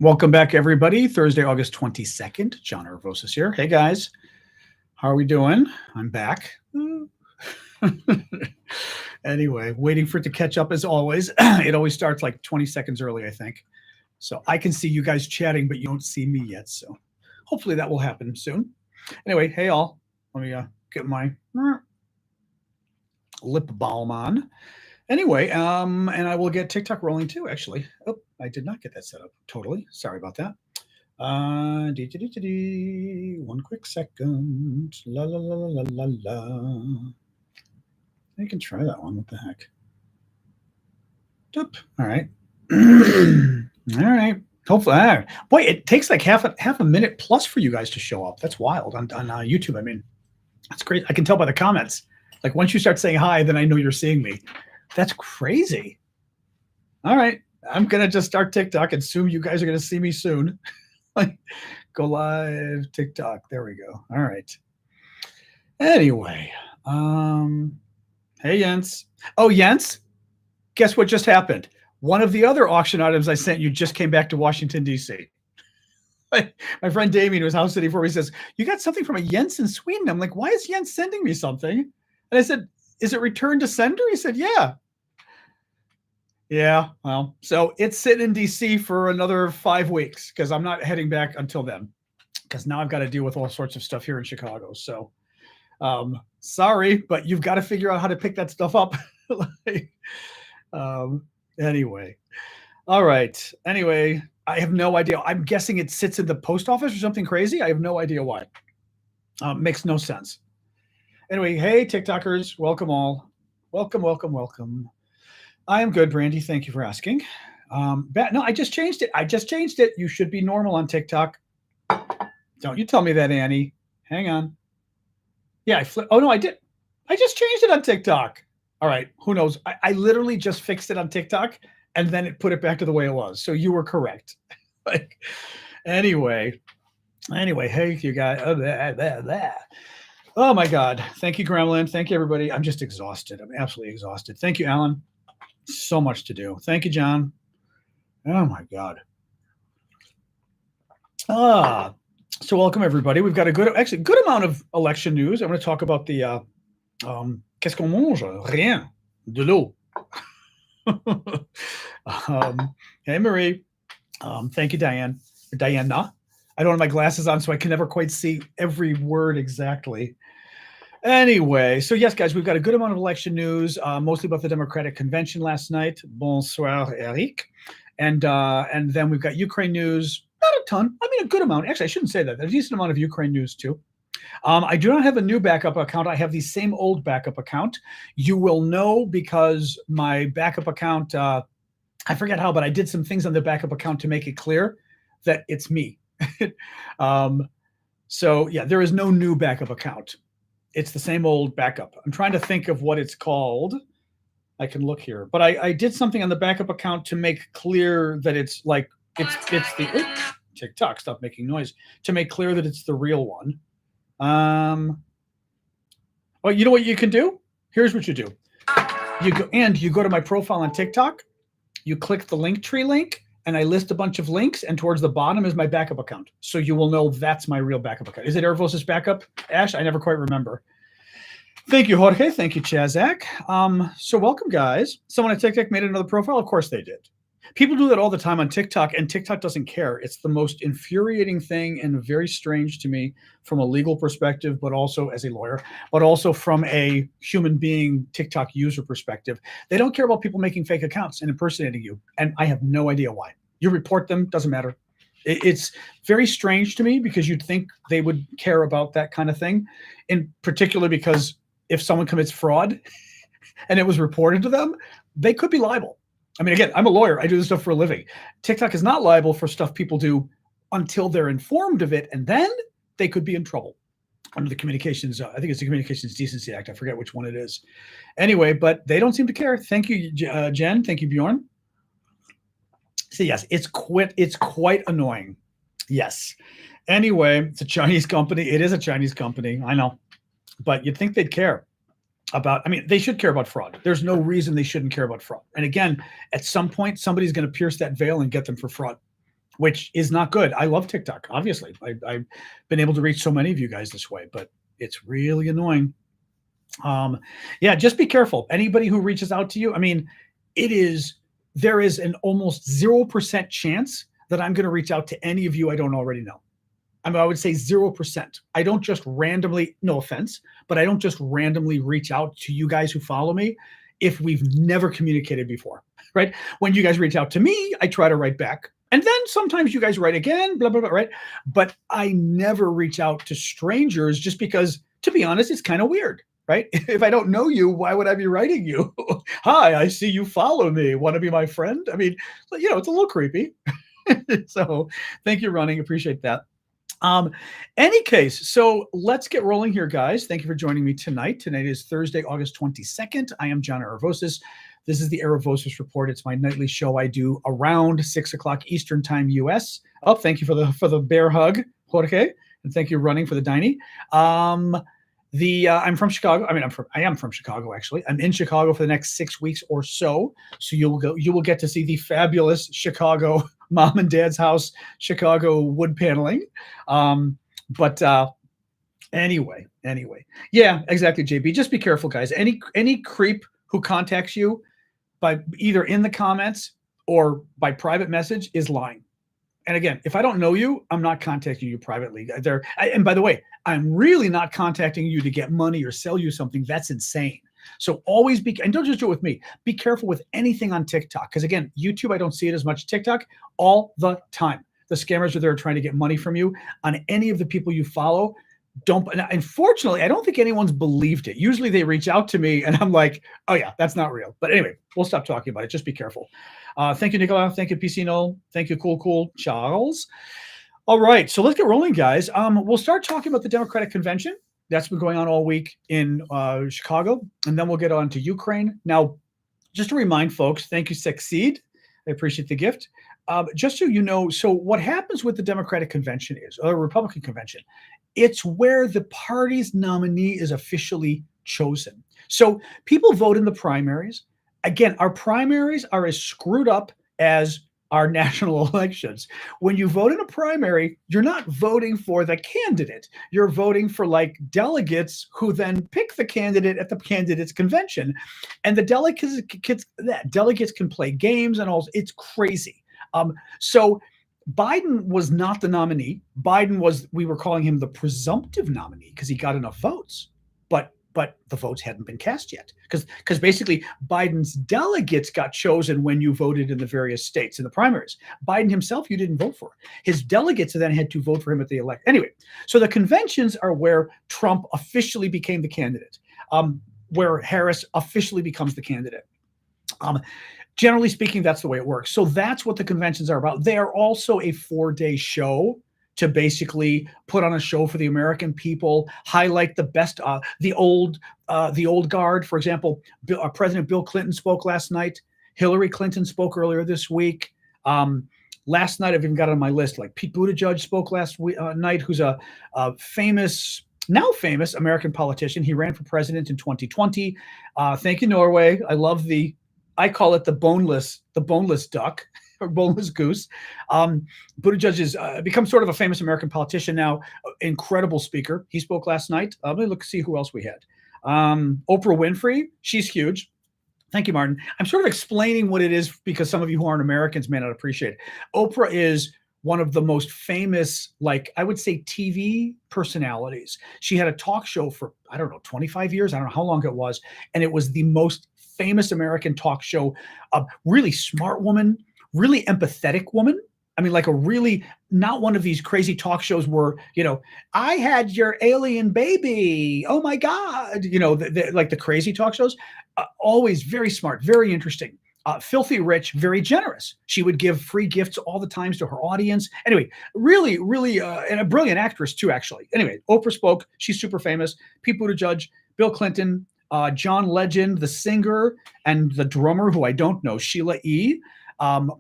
Welcome back, everybody. Thursday, August 22nd. John Aravosis here. Hey, guys. How are we doing? I'm back. Anyway, waiting for it to catch up as always. It always starts like 20 seconds early, I think. So I can see you guys chatting, but you don't see me yet. So hopefully that will happen soon. Anyway, hey, all. Let me get my lip balm on. Anyway, and I will get TikTok rolling too, actually. Oh, I did not get that set up totally. Sorry about that. One quick second. La la la la la la. I can try that one. What the heck? Doop. All right. All right. Hopefully, boy, it takes like half a minute plus for you guys to show up. That's wild on YouTube. I mean, that's great. I can tell by the comments. Like once you start saying hi, then I know you're seeing me. That's crazy. All right. I'm going to just start TikTok and assume you guys are going to see me soon. Like, go live TikTok. There we go. All right. Anyway. Hey, Jens. Oh, Jens, guess what just happened? One of the other auction items I sent you just came back to Washington, D.C. My friend Damien, who was house sitting for me, says, you got something from a Jens in Sweden. I'm like, why is Jens sending me something? And I said, is it returned to sender? He said, yeah. Yeah, well, so it's sitting in D.C. for another 5 weeks because I'm not heading back until then because now I've got to deal with all sorts of stuff here in Chicago. So sorry, but you've got to figure out how to pick that stuff up. Anyway. All right. Anyway, I have no idea. I'm guessing it sits in the post office or something crazy. I have no idea why. Makes no sense. Anyway, hey, TikTokers, welcome all. Welcome, welcome, welcome. I am good, Brandy. Thank you for asking. No, I just changed it. You should be normal on TikTok. Don't you tell me that, Annie. Hang on. Yeah, oh, no, I did. I just changed it on TikTok. All right, who knows? I literally just fixed it on TikTok, and then it put it back to the way it was. So you were correct. Anyway, hey, you guys. Oh, my God. Thank you, Gremlin. Thank you, everybody. I'm just exhausted. I'm absolutely exhausted. Thank you, Alan. So much to do. Thank you, John. Oh, my God. So welcome, everybody. We've got a good amount of election news. I'm going to talk about the qu'est-ce qu'on mange? Rien. De l'eau. Hey, Marie. Thank you, Diane. Or Diana. I don't have my glasses on, so I can never quite see every word exactly. Anyway, so yes, guys, we've got a good amount of election news, mostly about the Democratic convention last night. Bonsoir, Eric. And then we've got Ukraine news. Not a ton. I mean, a good amount. Actually, I shouldn't say that. There's a decent amount of Ukraine news, too. I do not have a new backup account. I have the same old backup account. You will know because my backup account, I forget how, but I did some things on the backup account to make it clear that it's me. So, yeah, there is no new backup account. It's the same old backup. I'm trying to think of what it's called. I can look here. But I did something on the backup account to make clear that it's like, it's the TikTok, stop making noise, to make clear that it's the real one. Well, you know what you can do? Here's what you do. You go to my profile on TikTok, you click the Linktree link, and I list a bunch of links, and towards the bottom is my backup account. So you will know that's my real backup account. Is it Aravosis backup? Ash, I never quite remember. Thank you, Jorge. Thank you, Chazak. So welcome, guys. Someone at TikTok made another profile? Of course they did. People do that all the time on TikTok, and TikTok doesn't care. It's the most infuriating thing and very strange to me from a legal perspective, but also as a lawyer, but also from a human being TikTok user perspective. They don't care about people making fake accounts and impersonating you, and I have no idea why. You report them, doesn't matter. It's very strange to me because you'd think they would care about that kind of thing, in particular because if someone commits fraud and it was reported to them, they could be liable. I mean, again, I'm a lawyer. I do this stuff for a living. TikTok is not liable for stuff people do until they're informed of it, and then they could be in trouble under the Communications. I think it's the Communications Decency Act. I forget which one it is. Anyway, but they don't seem to care. Thank you, Jen. Thank you, Bjorn. So yes, it's quite annoying. Yes. Anyway, it's a Chinese company. It is a Chinese company. I know, but you'd think they'd care about, I mean, they should care about fraud. There's no reason they shouldn't care about fraud. And again, at some point, somebody's going to pierce that veil and get them for fraud. which is not good. I love TikTok, obviously. I've been able to reach so many of you guys this way, but it's really annoying. Yeah, just be careful. Anybody who reaches out to you, I mean, there is an almost 0% chance that I'm going to reach out to any of you I don't already know. I mean, I would say 0%. I don't just randomly, no offense, but I don't just randomly reach out to you guys who follow me if we've never communicated before, right? When you guys reach out to me, I try to write back. And then sometimes you guys write again, blah, blah, blah, right? But I never reach out to strangers just because, to be honest, it's kind of weird, right? If I don't know you, why would I be writing you? Hi, I see you follow me. Want to be my friend? I mean, it's a little creepy. So thank you, Running. Appreciate that. Any case, so let's get rolling here, guys. Thank you for joining me tonight. Tonight is Thursday, August 22nd. I am John Aravosis. This is the Aravosis Report. It's my nightly show I do around 6 o'clock Eastern Time, US. Oh, thank you for the bear hug, Jorge, and thank you, Running, for the Diney. I'm from Chicago. I am from Chicago, actually. I'm in Chicago for the next 6 weeks or so. So you will get to see the fabulous Chicago mom and dad's house, Chicago wood paneling. Anyway. Yeah, exactly, JB. Just be careful, guys. Any creep who contacts you by either in the comments or by private message is lying. And again, if I don't know you, I'm not contacting you privately. And by the way, I'm really not contacting you to get money or sell you something. That's insane. So always and don't just do it with me. Be careful with anything on TikTok. Because again, YouTube, I don't see it as much. TikTok, all the time. The scammers are there trying to get money from you. On any of the people you follow, unfortunately, I don't think anyone's believed it. Usually they reach out to me and I'm like, oh yeah, that's not real. But anyway, we'll stop talking about it. Just be careful. Thank you, Nicola. Thank you, PC Noel. Thank you, Cool Charles. All right, so let's get rolling, guys. We'll start talking about the Democratic Convention. That's been going on all week in Chicago. And then we'll get on to Ukraine. Now, just to remind folks, thank you, Succeed. I appreciate the gift. Just so you know, so what happens with the Democratic Convention or Republican Convention, it's where the party's nominee is officially chosen. So people vote in the primaries. Again, our primaries are as screwed up as our national elections. When you vote in a primary, you're not voting for the candidate. You're voting for like delegates who then pick the candidate at the candidates convention. And the delegates can play games and all. It's crazy. So Biden was not the nominee. We were calling him the presumptive nominee because he got enough votes, but the votes hadn't been cast yet because basically Biden's delegates got chosen when you voted in the various states in the primaries. Biden himself, you didn't vote for. His delegates then had to vote for him at the election. Anyway, so the conventions are where Trump officially became the candidate, where Harris officially becomes the candidate. Generally speaking, that's the way it works. So that's what the conventions are about. They are also a 4-day show to basically put on a show for the American people, highlight the best, the old guard. For example, President Bill Clinton spoke last night. Hillary Clinton spoke earlier this week. Last night, I've even got it on my list, like Pete Buttigieg spoke last night, who's a now famous American politician. He ran for president in 2020. Thank you, Norway. I call it the boneless duck. Or boneless goose. Buttigieg has become sort of a famous American politician now, incredible speaker. He spoke last night. Let me see who else we had. Oprah Winfrey, she's huge. Thank you, Martin. I'm sort of explaining what it is because some of you who aren't Americans may not appreciate it. Oprah is one of the most famous, like I would say, TV personalities. She had a talk show for, 25 years. I don't know how long it was. And it was the most famous American talk show. A really smart woman, really empathetic woman. I mean, like a really, not one of these crazy talk shows where, I had your alien baby. Oh my God. Like the crazy talk shows. Always very smart, very interesting. Filthy rich, very generous. She would give free gifts all the times to her audience. Anyway, really, and a brilliant actress too, actually. Anyway, Oprah spoke. She's super famous. Pete Buttigieg, Bill Clinton, John Legend, the singer, and the drummer, who I don't know, Sheila E.,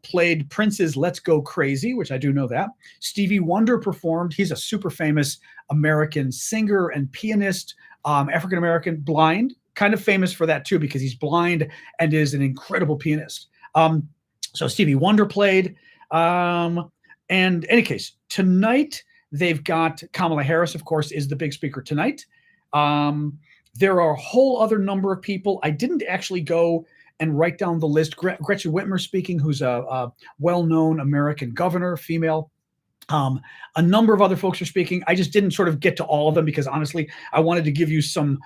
played Prince's Let's Go Crazy, which I do know that. Stevie Wonder performed. He's a super famous American singer and pianist, African-American, blind, kind of famous for that too, because he's blind and is an incredible pianist. So Stevie Wonder played. And in any case, tonight they've got Kamala Harris, of course, is the big speaker tonight. There are a whole other number of people. I didn't actually go and write down the list. Gretchen Whitmer speaking, who's a well-known American governor, female. A number of other folks are speaking. I just didn't sort of get to all of them because honestly, I wanted to give you some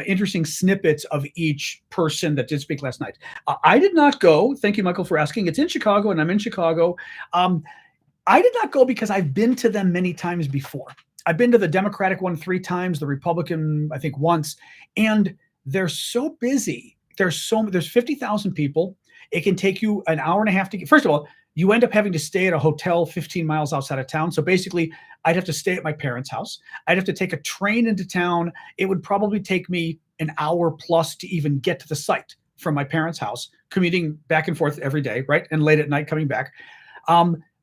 interesting snippets of each person that did speak last night. I did not go. Thank you, Michael, for asking. It's in Chicago, and I'm in Chicago. I did not go because I've been to them many times before. I've been to the Democratic one 3 times, the Republican, I think, once, and they're so busy. There's 50,000 people. It can take you an hour and a half to get. First of all, you end up having to stay at a hotel 15 miles outside of town. So basically, I'd have to stay at my parents' house. I'd have to take a train into town. It would probably take me an hour plus to even get to the site from my parents' house, commuting back and forth every day, right? And late at night coming back.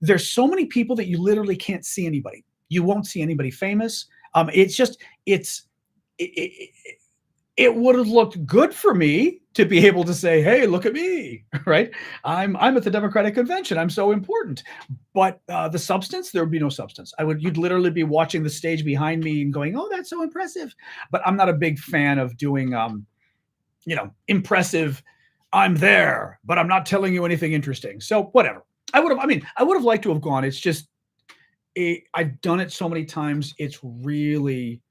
There's so many people that you literally can't see anybody. You won't see anybody famous. It would have looked good for me to be able to say, hey, look at me, right? I'm at the Democratic convention. I'm so important. But the substance, there would be no substance. You'd literally be watching the stage behind me and going, oh, that's so impressive. But I'm not a big fan of doing, impressive, I'm there, but I'm not telling you anything interesting. So whatever. I would have liked to have gone. It's just, I've done it so many times. It's really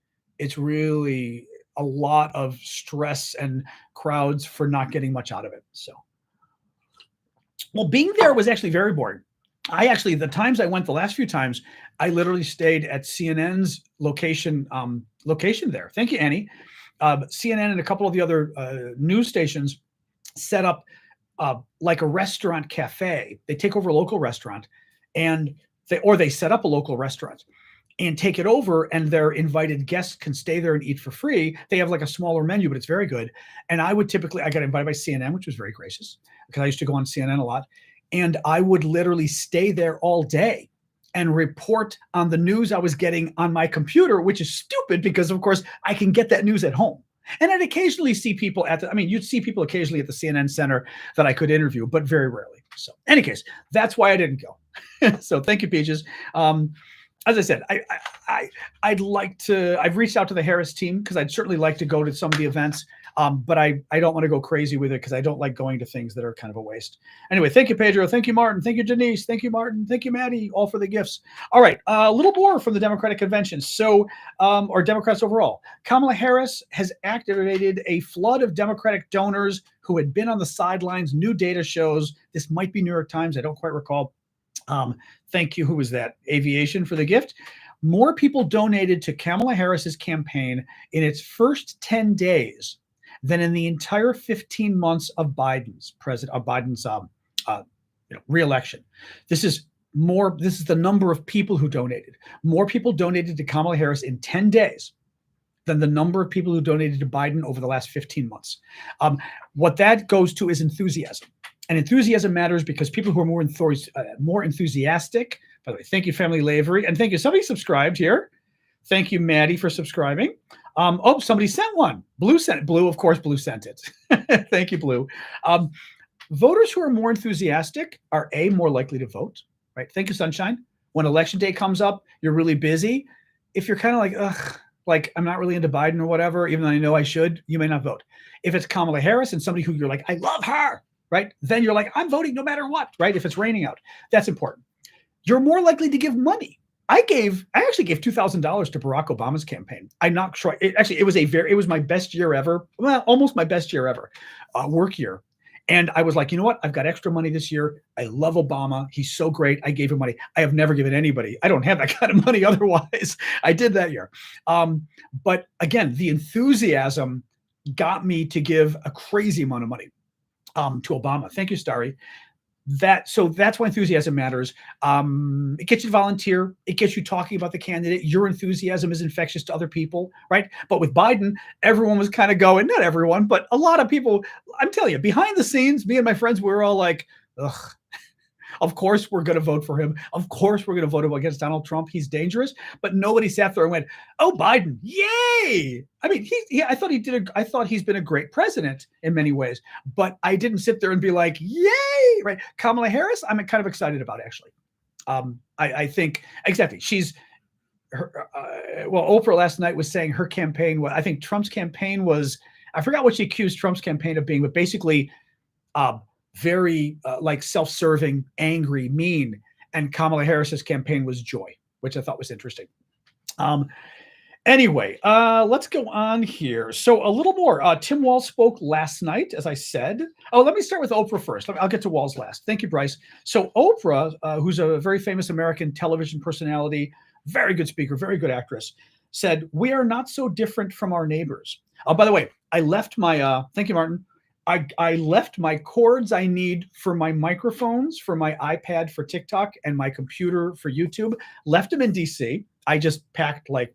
a lot of stress and crowds for not getting much out of it. So, well, being there was actually very boring. The times I went, the last few times, I literally stayed at CNN's location there. Thank you, Annie. CNN and a couple of the other news stations set up like a restaurant cafe. They take over a local restaurant and they set up a local restaurant and take it over, and their invited guests can stay there and eat for free. They have like a smaller menu, but it's very good. And I got invited by CNN, which was very gracious because I used to go on CNN a lot. And I would literally stay there all day and report on the news I was getting on my computer, which is stupid because, of course, I can get that news at home. And I'd occasionally see people you'd see people occasionally at the CNN Center that I could interview, but very rarely. So in any case, that's why I didn't go. So thank you, Peaches. As I said, I'd like to, I've reached out to the Harris team because I'd certainly like to go to some of the events, but I don't want to go crazy with it because I don't like going to things that are kind of a waste. Anyway, thank you, Pedro. Thank you, Martin. Thank you, Denise. Thank you, Martin. Thank you, Maddie, all for the gifts. All right, a little more from the Democratic convention. So, or Democrats overall. Kamala Harris has activated a flood of Democratic donors who had been on the sidelines. New data shows, this might be New York Times, I don't quite recall. Thank you. Who was that? Aviation for the gift. More people donated to Kamala Harris's campaign in its first 10 days than in the entire 15 months of Biden's re-election. This is the number of people who donated. More people donated to Kamala Harris in 10 days than the number of people who donated to Biden over the last 15 months. What that goes to is enthusiasm. And enthusiasm matters because people who are more enthusiastic, by the way, thank you, Family Lavery, and thank you. Somebody subscribed here. Thank you, Maddie, for subscribing. Somebody sent one. Blue sent it. Blue, of course, Blue sent it. Thank you, Blue. Voters who are more enthusiastic are more likely to vote, right? Thank you, Sunshine. When election day comes up, you're really busy. If you're kind of like, ugh, like I'm not really into Biden or whatever, even though I know I should, you may not vote. If it's Kamala Harris and somebody who you're like, I love her, right? Then you're like, I'm voting no matter what, right? If it's raining out, that's important. You're more likely to give money. I actually gave $2,000 to Barack Obama's campaign. I'm not sure. It was my best year ever. Well, almost my best year ever, work year. And I was like, you know what? I've got extra money this year. I love Obama. He's so great. I gave him money. I have never given anybody. I don't have that kind of money otherwise. I did that year. But again, the enthusiasm got me to give a crazy amount of money to Obama. Thank you, Starry. So that's why enthusiasm matters. It gets you to volunteer. It gets you talking about the candidate. Your enthusiasm is infectious to other people, right? But with Biden, everyone was kind of going, not everyone, but a lot of people, I'm telling you, behind the scenes, me and my friends, we were all like, ugh, of course we're going to vote for him. Of course we're going to vote against Donald Trump. He's dangerous. But nobody sat there and went, oh, Biden, yay. I mean, I thought he's been a great president in many ways, but I didn't sit there and be like, yay, right? Kamala Harris, I'm kind of excited about, actually. I think exactly. Well, Oprah last night was saying her campaign. I think Trump's campaign was. I forgot what she accused Trump's campaign of being, but basically, uh, very like self-serving, angry, mean. And Kamala Harris's campaign was joy, which I thought was interesting. Anyway, let's go on here. So a little more. Tim Walz spoke last night, as I said. Oh, let me start with Oprah first. I'll get to Walz last. Thank you, Bryce. So Oprah, who's a very famous American television personality, very good speaker, very good actress, said, "We are not so different from our neighbors." By the way, I left my, thank you, Martin. I left my cords I need for my microphones, for my iPad for TikTok, and my computer for YouTube. Left them in DC. I just packed like,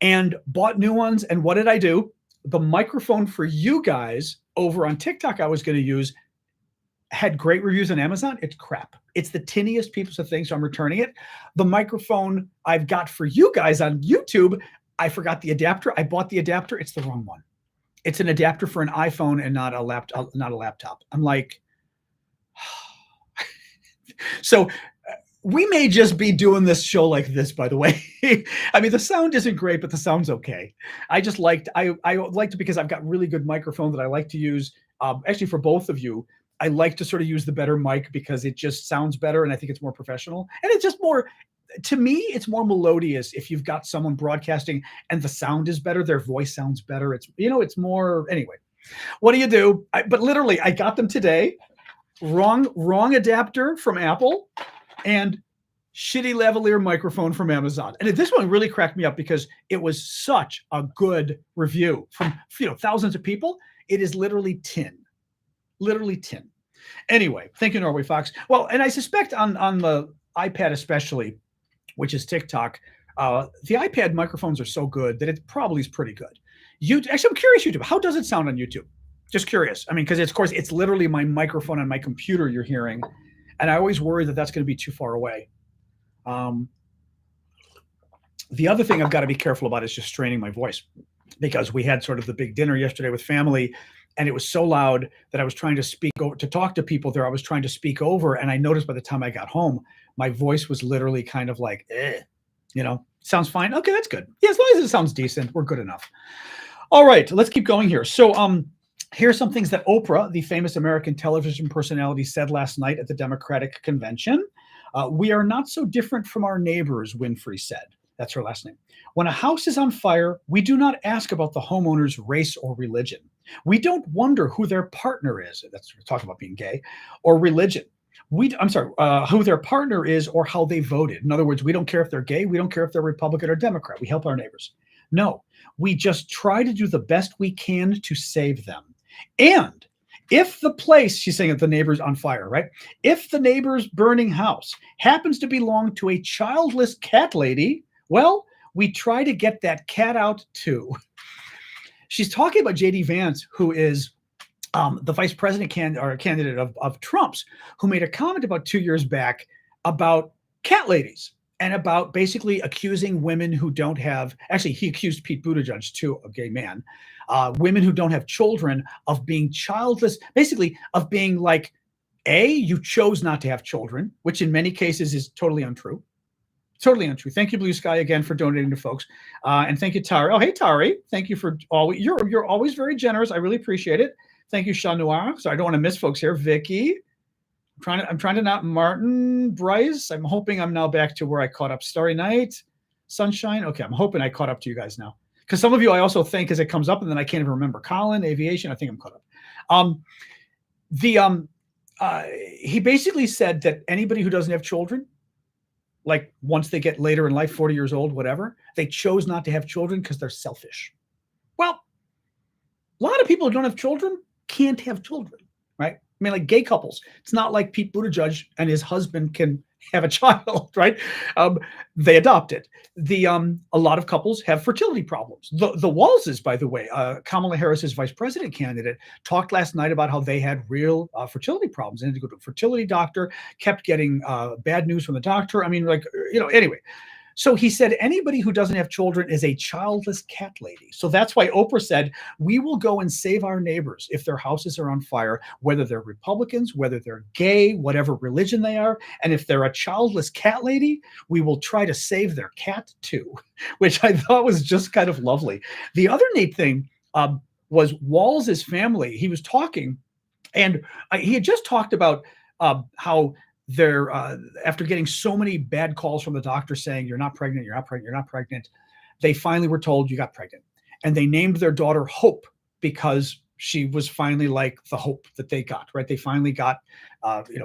and bought new ones. And what did I do? The microphone for you guys over on TikTok I was going to use had great reviews on Amazon. It's crap. It's the tiniest piece of thing, so I'm returning it. The microphone I've got for you guys on YouTube, I forgot the adapter. I bought the adapter. It's the wrong one. It's an adapter for an iPhone and not a laptop. I'm like, so we may just be doing this show like this, by the way. I mean, the sound isn't great, but the sound's okay. I liked it because I've got really good microphone that I like to use. Actually, for both of you, I like to sort of use the better mic because it just sounds better, and I think it's more professional. And it's just more, to me, it's more melodious if you've got someone broadcasting and the sound is better, their voice sounds better. It's, it's more, anyway, what do you do? But literally, I got them today. Wrong adapter from Apple and shitty lavalier microphone from Amazon. And this one really cracked me up because it was such a good review from thousands of people. It is literally tin. Anyway, thank you, Norway Fox. Well, and I suspect on the iPad especially, which is TikTok, the iPad microphones are so good that it probably is pretty good. Actually, I'm curious, YouTube, how does it sound on YouTube? Just curious. I mean, because of course, it's literally my microphone on my computer you're hearing. And I always worry that that's going to be too far away. The other thing I've got to be careful about is just straining my voice, because we had sort of the big dinner yesterday with family, and it was so loud that I was trying to speak over, to talk to people there. I was trying to speak over, and I noticed by the time I got home, my voice was literally kind of like, sounds fine. Okay, that's good. Yeah, as long as it sounds decent, we're good enough. All right, let's keep going here. So here's some things that Oprah, the famous American television personality, said last night at the Democratic convention. "We are not so different from our neighbors," Winfrey said. That's her last name. "When a house is on fire, we do not ask about the homeowner's race or religion. We don't wonder who their partner is." That's, we're talking about being gay, or religion. Who their partner is or how they voted. In other words, we don't care if they're gay. We don't care if they're Republican or Democrat. We help our neighbors. No, we just try to do the best we can to save them. And if the place," she's saying that the neighbor's on fire, right? "If the neighbor's burning house happens to belong to a childless cat lady, well, we try to get that cat out too." She's talking about J.D. Vance, who is the vice president candidate of Trump's, who made a comment about 2 years back about cat ladies and about basically accusing women who don't have, actually, he accused Pete Buttigieg too, a gay man, women who don't have children of being childless, basically of being like, you chose not to have children, which in many cases is totally untrue. Totally untrue. Thank you, Blue Sky, again for donating to folks, and thank you, Tari. Oh, hey, Tari. Thank you for always. You're always very generous. I really appreciate it. Thank you, Chat Noir. So I don't want to miss folks here. Vicky, I'm trying to not. Martin, Bryce. I'm hoping I'm now back to where I caught up. Starry Night, Sunshine. Okay, I'm hoping I caught up to you guys now, because some of you I also think as it comes up, and then I can't even remember. Colin, Aviation. I think I'm caught up. He basically said that anybody who doesn't have children, like once they get later in life, 40 years old, whatever, they chose not to have children because they're selfish. Well, a lot of people who don't have children can't have children, right? I mean, like gay couples. It's not like Pete Buttigieg and his husband can have a child, right? They adopt it. A lot of couples have fertility problems. The Walzes, by the way, Kamala Harris's vice president candidate, talked last night about how they had real fertility problems. They had to go to a fertility doctor, kept getting bad news from the doctor. I mean, like, anyway. So he said, anybody who doesn't have children is a childless cat lady. So that's why Oprah said, we will go and save our neighbors if their houses are on fire, whether they're Republicans, whether they're gay, whatever religion they are. And if they're a childless cat lady, we will try to save their cat too, which I thought was just kind of lovely. The other neat thing was Walz's family. He was talking, and he had just talked about how they're after getting so many bad calls from the doctor saying you're not pregnant, you're not pregnant, you're not pregnant, they finally were told you got pregnant, and they named their daughter Hope because she was finally like the hope that they got, right? They finally got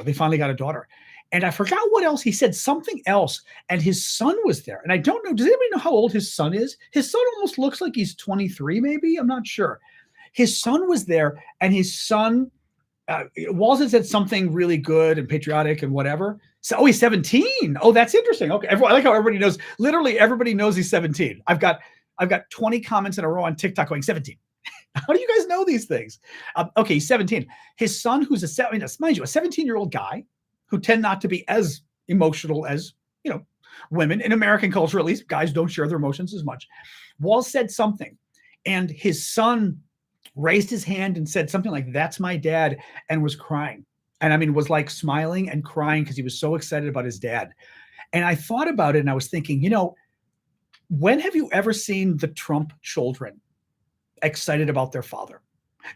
they finally got a daughter. And I forgot what else he said, something else, and his son was there. And I don't know, does anybody know how old his son is? His son almost looks like he's 23 maybe, I'm not sure. His son was there, and his son Walz had said something really good and patriotic and whatever. So, he's 17. Oh, that's interesting. Okay, I like how everybody knows. Literally, everybody knows he's 17. I've got 20 comments in a row on TikTok going 17. How do you guys know these things? Okay, he's 17. His son, who's mind you, a 17-year-old guy who tend not to be as emotional as women in American culture. At least guys don't share their emotions as much. Walz said something, and his son raised his hand and said something like, "That's my dad," and was crying. And I mean, was like smiling and crying because he was so excited about his dad. And I thought about it, and I was thinking, when have you ever seen the Trump children excited about their father?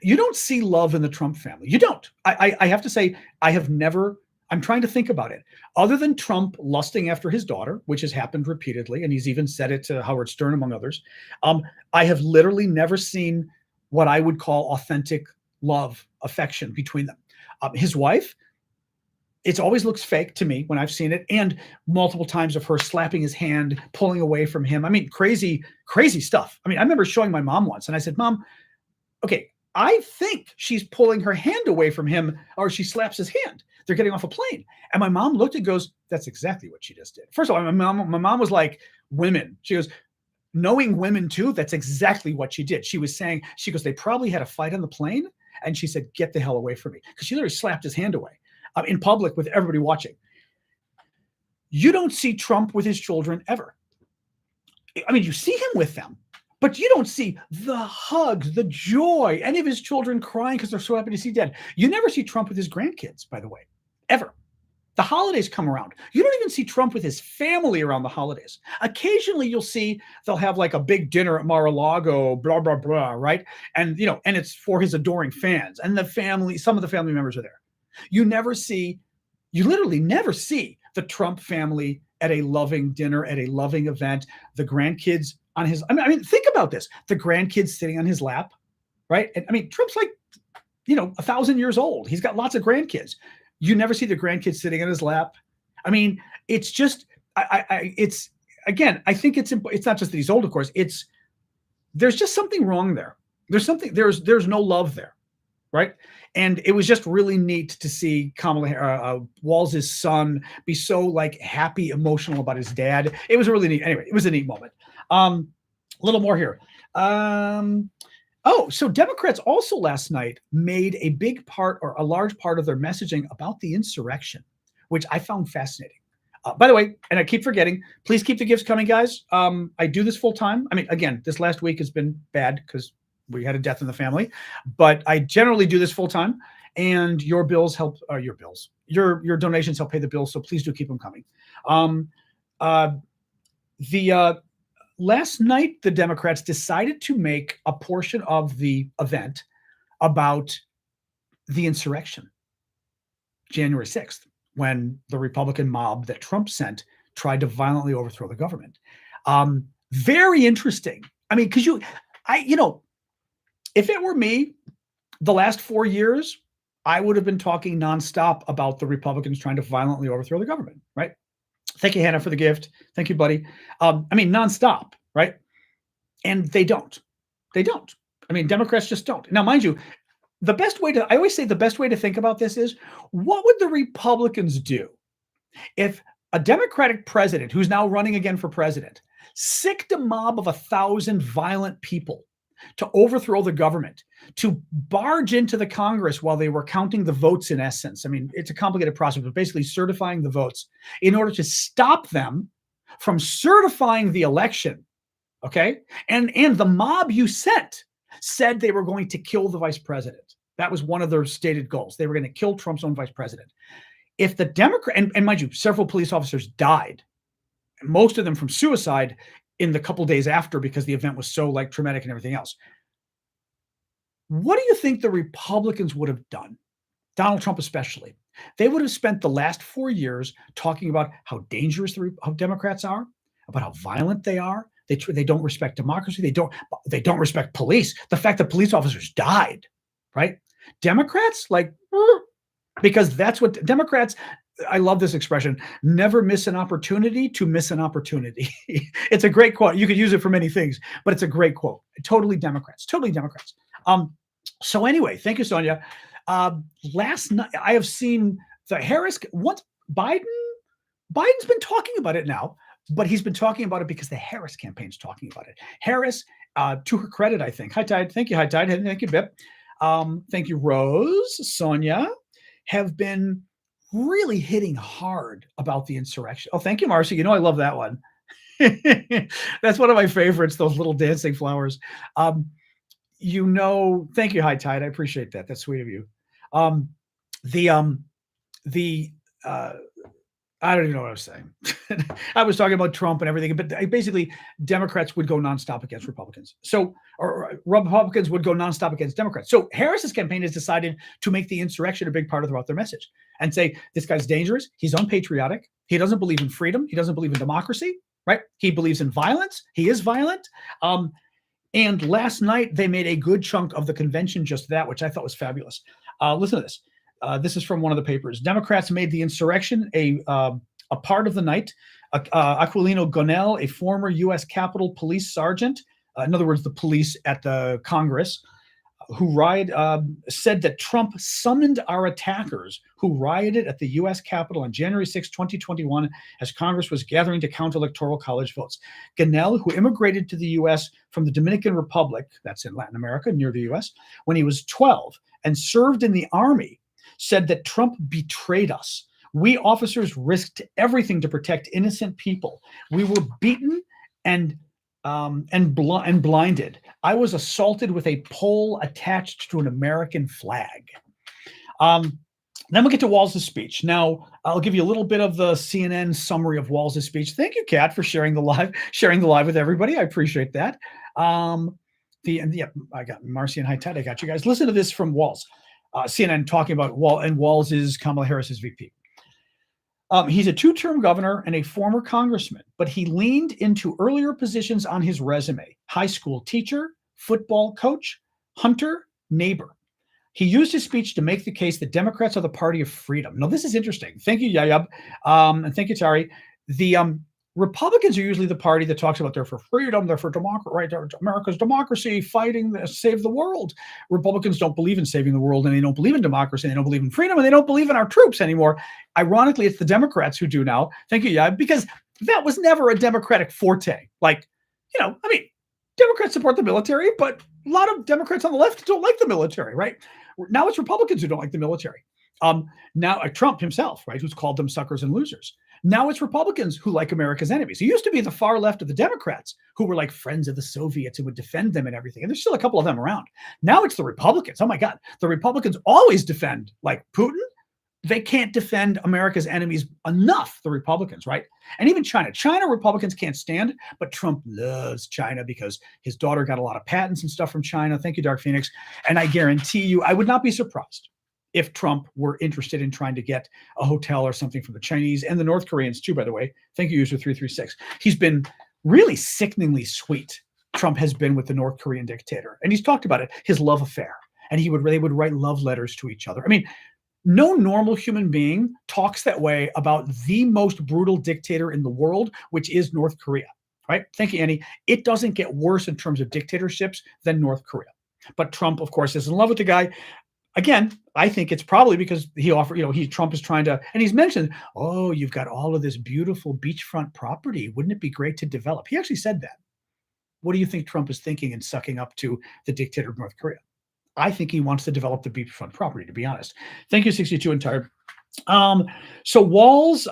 You don't see love in the Trump family. You don't. I have to say, I have never. I'm trying to think about it. Other than Trump lusting after his daughter, which has happened repeatedly, and he's even said it to Howard Stern, among others, I have literally never seen what I would call authentic love, affection between them. His wife, it always looks fake to me when I've seen it, and multiple times of her slapping his hand, pulling away from him. I mean, crazy, crazy stuff. I mean, I remember showing my mom once, and I said, "Mom, okay, I think she's pulling her hand away from him, or she slaps his hand. They're getting off a plane." And my mom looked and goes, "That's exactly what she just did." First of all, my mom was like, "Women." She goes, "Knowing women too, that's exactly what she did." She goes, "They probably had a fight on the plane." And she said, "Get the hell away from me." Because she literally slapped his hand away in public with everybody watching. You don't see Trump with his children ever. I mean, you see him with them, but you don't see the hugs, the joy, any of his children crying because they're so happy to see dad. You never see Trump with his grandkids, by the way, ever. The holidays come around. You don't even see Trump with his family around the holidays. Occasionally you'll see they'll have like a big dinner at Mar-a-Lago, blah, blah, blah, right? And, and it's for his adoring fans, and some of the family members are there. You literally never see the Trump family at a loving dinner, at a loving event, the grandkids on his, I mean, think about this, the grandkids sitting on his lap, right? And I mean, Trump's like, 1,000 years old. He's got lots of grandkids. You never see the grandkids sitting on his lap. I mean, it's just, it's, again, I think it's not just that he's old, of course. There's just something wrong there. There's no love there, right? And it was just really neat to see Walz's son be so like happy, emotional about his dad. It was really neat. Anyway, it was a neat moment. A little more here. So Democrats also last night made a big part, or a large part, of their messaging about the insurrection, which I found fascinating. By the way, and I keep forgetting, please keep the gifts coming, guys. I do this full time. I mean, again, this last week has been bad because we had a death in the family, but I generally do this full time, and your bills help, your donations help pay the bills. So please do keep them coming. Last night, the Democrats decided to make a portion of the event about the insurrection, January 6th, when the Republican mob that Trump sent tried to violently overthrow the government. Very interesting. I mean, because if it were me, the last 4 years, I would have been talking nonstop about the Republicans trying to violently overthrow the government, right? Thank you, Hannah, for the gift. Thank you, buddy. I mean, nonstop, right? And they don't. They don't. I mean, Democrats just don't. Now, mind you, I always say the best way to think about this is, what would the Republicans do if a Democratic president, who's now running again for president, sicked a mob of 1,000 violent people to overthrow the government, to barge into the Congress while they were counting the votes, in essence? I mean, it's a complicated process, but basically certifying the votes in order to stop them from certifying the election. Okay. And the mob you sent said they were going to kill the vice president. That was one of their stated goals. They were going to kill Trump's own vice president. If the Democrat, and mind you, several police officers died, most of them from suicide in the couple days after, because the event was so like traumatic and everything else. What do you think the Republicans would have done? Donald Trump especially. They would have spent the last 4 years talking about how dangerous how Democrats are, about how violent they are. They don't respect democracy. They don't respect police. The fact that police officers died, right? Democrats, like, because that's what Democrats, I love this expression, never miss an opportunity to miss an opportunity. It's a great quote. You could use it for many things, but it's a great quote. Totally Democrats, totally Democrats. So anyway, thank you, Sonia. Last night, I have seen the Harris, once Biden's been talking about it now, but he's been talking about it because the Harris campaign's talking about it. Harris, to her credit, I think. Hi, Tide. Thank you, Hi, Tide. Thank you, Bip. Thank you, Rose, Sonia, have been really hitting hard about the insurrection. Oh, thank you, Marcy. You know I love that one. That's one of my favorites, those little dancing flowers. Thank you, High Tide. I appreciate that. That's sweet of you. I don't even know what I was saying. I was talking about Trump and everything, but basically Democrats would go nonstop against Republicans. Or Republicans would go nonstop against Democrats. So Harris's campaign has decided to make the insurrection a big part of their message and say, this guy's dangerous. He's unpatriotic. He doesn't believe in freedom. He doesn't believe in democracy, right? He believes in violence. He is violent. And last night they made a good chunk of the convention just that, which I thought was fabulous. Listen to this. This is from one of the papers. Democrats made the insurrection a part of the night. Aquilino Gonell, a former U.S. Capitol Police sergeant, in other words, the police at the Congress, said that Trump summoned our attackers who rioted at the U.S. Capitol on January 6, 2021, as Congress was gathering to count electoral college votes. Gonell, who immigrated to the U.S. from the Dominican Republic, that's in Latin America, near the U.S., when he was 12 and served in the Army, said that Trump betrayed us. We officers risked everything to protect innocent people. We were beaten and blinded. I was assaulted with a pole attached to an American flag. Then we'll get to Walz's speech. Now, I'll give you a little bit of the CNN summary of Walz's speech. Thank you, Kat, for sharing the live with everybody. I appreciate that. I got Marcy and High Tide. I got you guys. Listen to this from Walz. CNN talking about Walz is Kamala Harris's VP. He's a two-term governor and a former congressman, but he leaned into earlier positions on his resume: high school teacher, football coach, hunter, neighbor. He used his speech to make the case that Democrats are the party of freedom. Now, this is interesting. Thank you, Yayab, and thank you, Tari. The Republicans are usually the party that talks about they're for freedom, they're for democracy, right? America's democracy, fighting to save the world. Republicans don't believe in saving the world, and they don't believe in democracy, and they don't believe in freedom, and they don't believe in our troops anymore. Ironically, it's the Democrats who do now. Thank you, yeah, because that was never a Democratic forte. Democrats support the military, but a lot of Democrats on the left don't like the military, right? Now it's Republicans who don't like the military. Now Trump himself, right, who's called them suckers and losers. Now it's Republicans who like America's enemies. It used to be the far left of the Democrats who were like friends of the Soviets and would defend them and everything. And there's still a couple of them around. Now it's the Republicans. Oh my God. The Republicans always defend like Putin. They can't defend America's enemies enough, the Republicans, right? And even China. China Republicans can't stand, but Trump loves China because his daughter got a lot of patents and stuff from China. Thank you, Dark Phoenix. And I guarantee you, I would not be surprised if Trump were interested in trying to get a hotel or something from the Chinese and the North Koreans too, by the way. Thank you, user 336. He's been really sickeningly sweet. Trump has been with the North Korean dictator. And he's talked about it, his love affair. And they would write love letters to each other. I mean, no normal human being talks that way about the most brutal dictator in the world, which is North Korea, right? Thank you, Annie. It doesn't get worse in terms of dictatorships than North Korea. But Trump, of course, is in love with the guy. Again, I think it's probably because Trump is trying to, and he's mentioned, oh, you've got all of this beautiful beachfront property. Wouldn't it be great to develop? He actually said that. What do you think Trump is thinking in sucking up to the dictator of North Korea? I think he wants to develop the beachfront property, to be honest. Thank you, 62 and tired. So Walz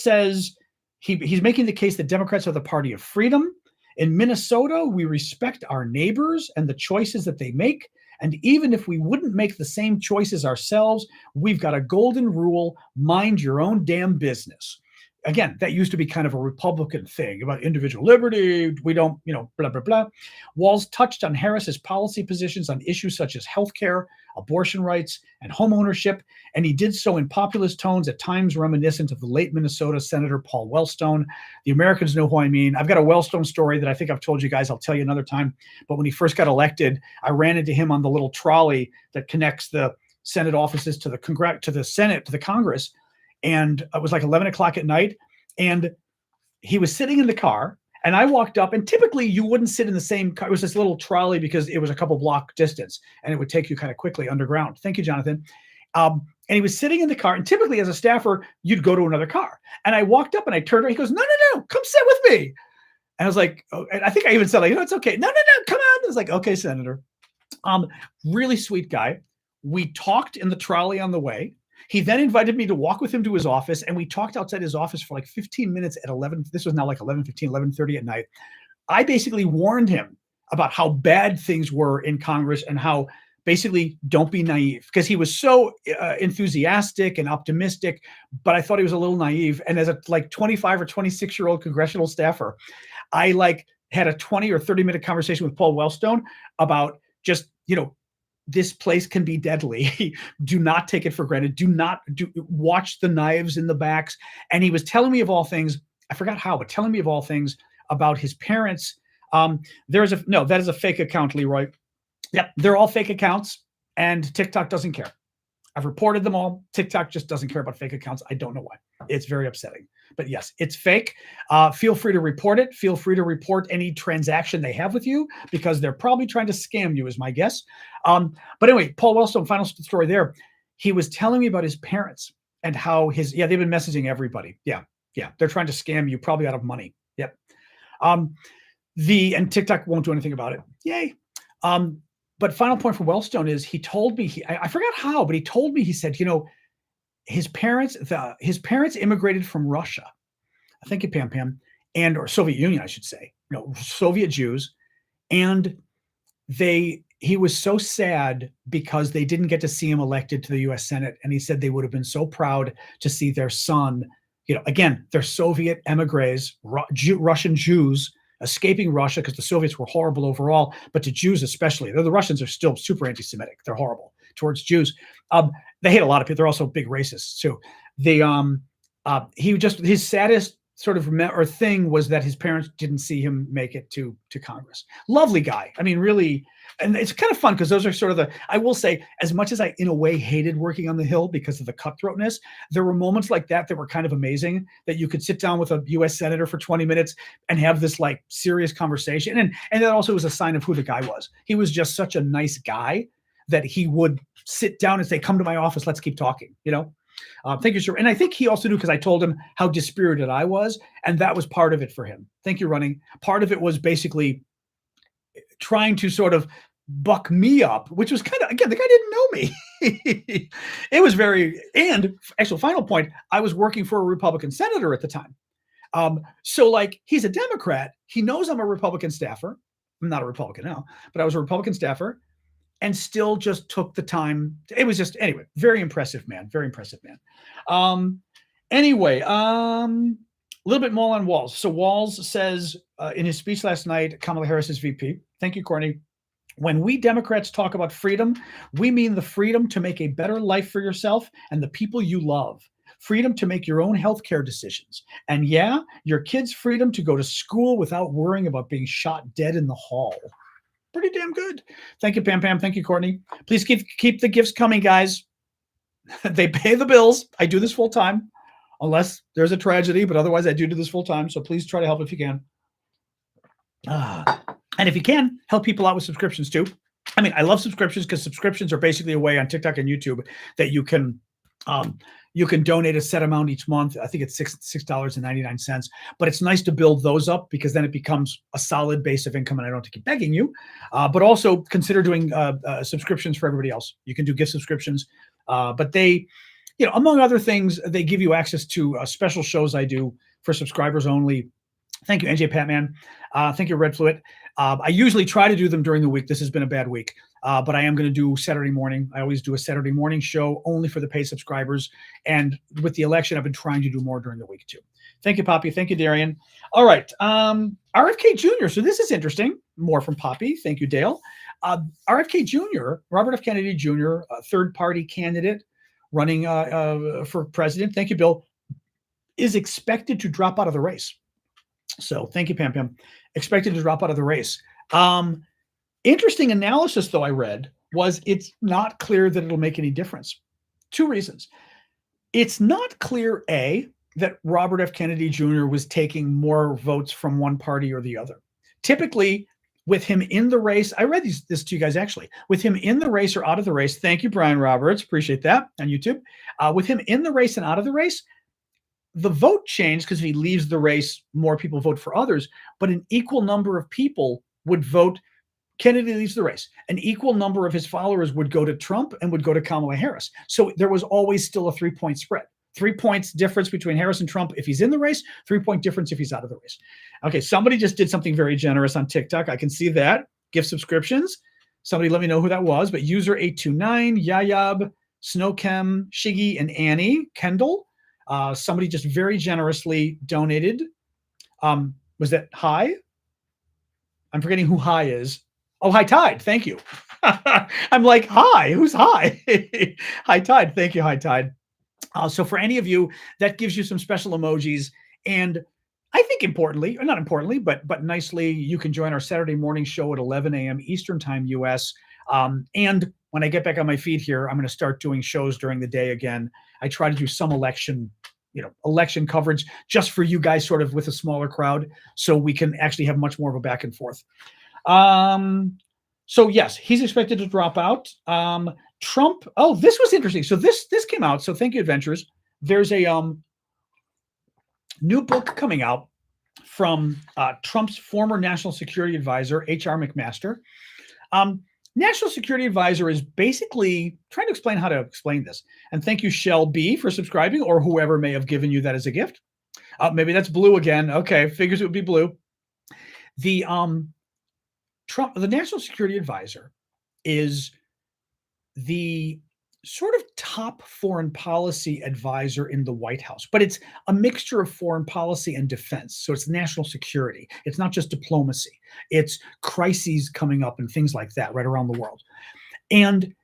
says he's making the case that Democrats are the party of freedom. In Minnesota, we respect our neighbors and the choices that they make. And even if we wouldn't make the same choices ourselves, we've got a golden rule: mind your own damn business. Again, that used to be kind of a Republican thing about individual liberty. We don't, blah, blah, blah. Walz touched on Harris's policy positions on issues such as healthcare, abortion rights, and home ownership, and he did so in populist tones, at times reminiscent of the late Minnesota Senator Paul Wellstone. The Americans know who I mean. I've got a Wellstone story that I think I've told you guys. I'll tell you another time. But when he first got elected, I ran into him on the little trolley that connects the Senate offices to the Senate, to the Congress. And it was like 11 o'clock at night, and he was sitting in the car, and I walked up, and typically you wouldn't sit in the same car. It was this little trolley because it was a couple block distance, and it would take you kind of quickly underground. Thank you, Jonathan. And he was sitting in the car, and typically as a staffer, you'd go to another car. And I walked up, and I turned around. He goes, no, come sit with me. And I was like, oh, and I think I even said, it's okay. No, come on. I was like, okay, Senator. Really sweet guy. We talked in the trolley on the way. He then invited me to walk with him to his office, and we talked outside his office for like 15 minutes at 11. This was now like 11:15, 11:30 at night. I basically warned him about how bad things were in Congress and how basically don't be naive, because he was so enthusiastic and optimistic, but I thought he was a little naive. And as a 25 or 26-year-old congressional staffer, I had a 20 or 30-minute conversation with Paul Wellstone about just, this place can be deadly. Do not take it for granted. Watch the knives in the backs. And he was telling me of all things, I forgot how, but telling me of all things about his parents. That is a fake account, Leroy. Yep, they're all fake accounts, and TikTok doesn't care. I've reported them all. TikTok just doesn't care about fake accounts. I don't know why. It's very upsetting. But yes, it's fake. Feel free to report it. Feel free to report any transaction they have with you, because they're probably trying to scam you, is my guess. But anyway, Paul Wellstone, final story there. He was telling me about his parents and how they've been messaging everybody. Yeah. They're trying to scam you, probably out of money. Yep. And TikTok won't do anything about it. Yay. But final point for Wellstone is, he told me, I forgot how, but he told me, he said, his parents immigrated from Russia. Thank you, Pam, or Soviet Union, I should say. Soviet Jews, and he was so sad because they didn't get to see him elected to the U.S. Senate, and he said they would have been so proud to see their son. Again, they're Soviet emigres, Russian Jews escaping Russia because the Soviets were horrible overall, but to Jews especially. The Russians are still super anti-Semitic. They're horrible towards Jews. They hate a lot of people. They're also big racists too. His saddest sort of thing was that his parents didn't see him make it to Congress. Lovely guy. I mean, really. And it's kind of fun because those are sort of I will say, as much as I, in a way, hated working on the Hill because of the cutthroatness, there were moments like that were kind of amazing, that you could sit down with a U.S. Senator for 20 minutes and have this serious conversation. And that also was a sign of who the guy was. He was just such a nice guy that he would sit down and say, come to my office, let's keep talking, Thank you, sir. And I think he also knew, because I told him how dispirited I was, and that was part of it for him. Thank you, Running. Part of it was basically trying to sort of buck me up, which was kind of, again, the guy didn't know me. It was and actual final point, I was working for a Republican senator at the time. So he's a Democrat. He knows I'm a Republican staffer. I'm not a Republican now, but I was a Republican staffer, and still just took the time. It was just, anyway, very impressive man. Very impressive man. Anyway, a little bit more on Walz. So Walz says in his speech last night, Kamala Harris is VP. Thank you, Courtney. When we Democrats talk about freedom, we mean the freedom to make a better life for yourself and the people you love. Freedom to make your own healthcare decisions. And yeah, your kids' freedom to go to school without worrying about being shot dead in the hall. Pretty damn good. Thank you, Pam. Thank you, Courtney. Please keep the gifts coming, guys. They pay the bills. I do this full time, unless there's a tragedy, but otherwise I do this full time. So please try to help if you can. And if you can, help people out with subscriptions too. I mean, I love subscriptions because subscriptions are basically a way on TikTok and YouTube that you can donate a set amount each month. I think it's $6.99, but it's nice to build those up because then it becomes a solid base of income and I don't have to keep begging you. But also consider doing subscriptions for everybody else. You can do gift subscriptions, but they, among other things, they give you access to special shows I do for subscribers only. Thank you, NJ Patman. Thank you, Red Fluid. I usually try to do them during the week. This has been a bad week, but I am going to do Saturday morning. I always do a Saturday morning show only for the paid subscribers. And with the election, I've been trying to do more during the week too. Thank you, Poppy. Thank you, Darian. All right. RFK Jr. So this is interesting. More from Poppy. Thank you, Dale. RFK Jr., Robert F. Kennedy Jr., a third-party candidate running for president. Thank you, Bill. Is expected to drop out of the race. So thank you, Pam Pam. Expected to drop out of the race. Interesting analysis, though, I read, was it's not clear that it'll make any difference. Two reasons. It's not clear, A, that Robert F. Kennedy Jr. was taking more votes from one party or the other. Typically, with him in the race, I read this to you guys actually, with him in the race or out of the race, thank you, Brian Roberts, appreciate that on YouTube. With him in the race and out of the race, the vote changed because if he leaves the race, more people vote for others, but an equal number of people would vote Kennedy leaves the race. An equal number of his followers would go to Trump and would go to Kamala Harris. So there was always still a 3-point spread. 3 points difference between Harris and Trump if he's in the race, 3-point difference if he's out of the race. Okay, somebody just did something very generous on TikTok. I can see that. Gift subscriptions. Somebody let me know who that was, but user 829, Yayab, Snowchem, Shiggy, and Annie, Kendall. Somebody just very generously donated. Was that Hi? I'm forgetting who Hi is. Oh, High Tide. Thank you. I'm like, hi, who's Hi? High Tide. Thank you, High Tide. So for any of you, that gives you some special emojis. And I think importantly, or not importantly, but nicely, you can join our Saturday morning show at 11 a.m. Eastern Time, US. And when I get back on my feed here, I'm going to start doing shows during the day again. I try to do some election coverage just for you guys, sort of with a smaller crowd, so we can actually have much more of a back and forth. So yes, he's expected to drop out. Trump. Oh, this was interesting. So this came out. So thank you, Adventures. There's a new book coming out from Trump's former national security advisor, H.R. McMaster. National security advisor is basically trying to explain how to explain this. And thank you, Shell B, for subscribing, or whoever may have given you that as a gift. Maybe that's blue again. Okay, figures it would be blue. The national security advisor is the sort of top foreign policy advisor in the White House, but it's a mixture of foreign policy and defense. So it's national security. It's not just diplomacy. It's crises coming up and things like that right around the world. And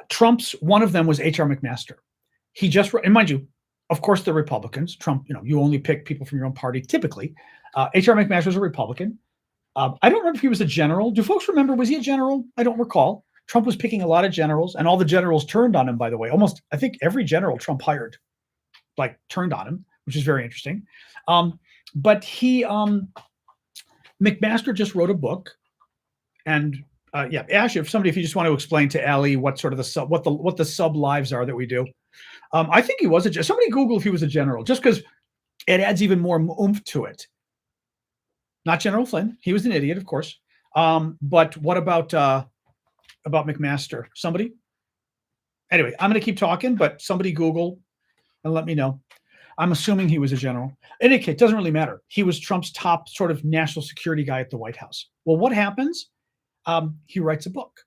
Trump's, one of them was H.R. McMaster. He just, and mind you, of course, the Republicans, Trump, you only pick people from your own party typically. H.R. McMaster was a Republican. I don't remember if he was a general. Do folks remember, was he a general? I don't recall. Trump was picking a lot of generals, and all the generals turned on him, by the way. Almost, I think every general Trump hired, turned on him, which is very interesting. But he, McMaster just wrote a book. And Ash, if you just want to explain to Allie what sort of what the sub lives are that we do. I think he was somebody Google if he was a general, just because it adds even more oomph to it. Not General Flynn. He was an idiot, of course. But what about McMaster? Somebody? Anyway, I'm going to keep talking, but somebody Google and let me know. I'm assuming he was a general. In any case, it doesn't really matter. He was Trump's top sort of national security guy at the White House. Well, what happens? He writes a book.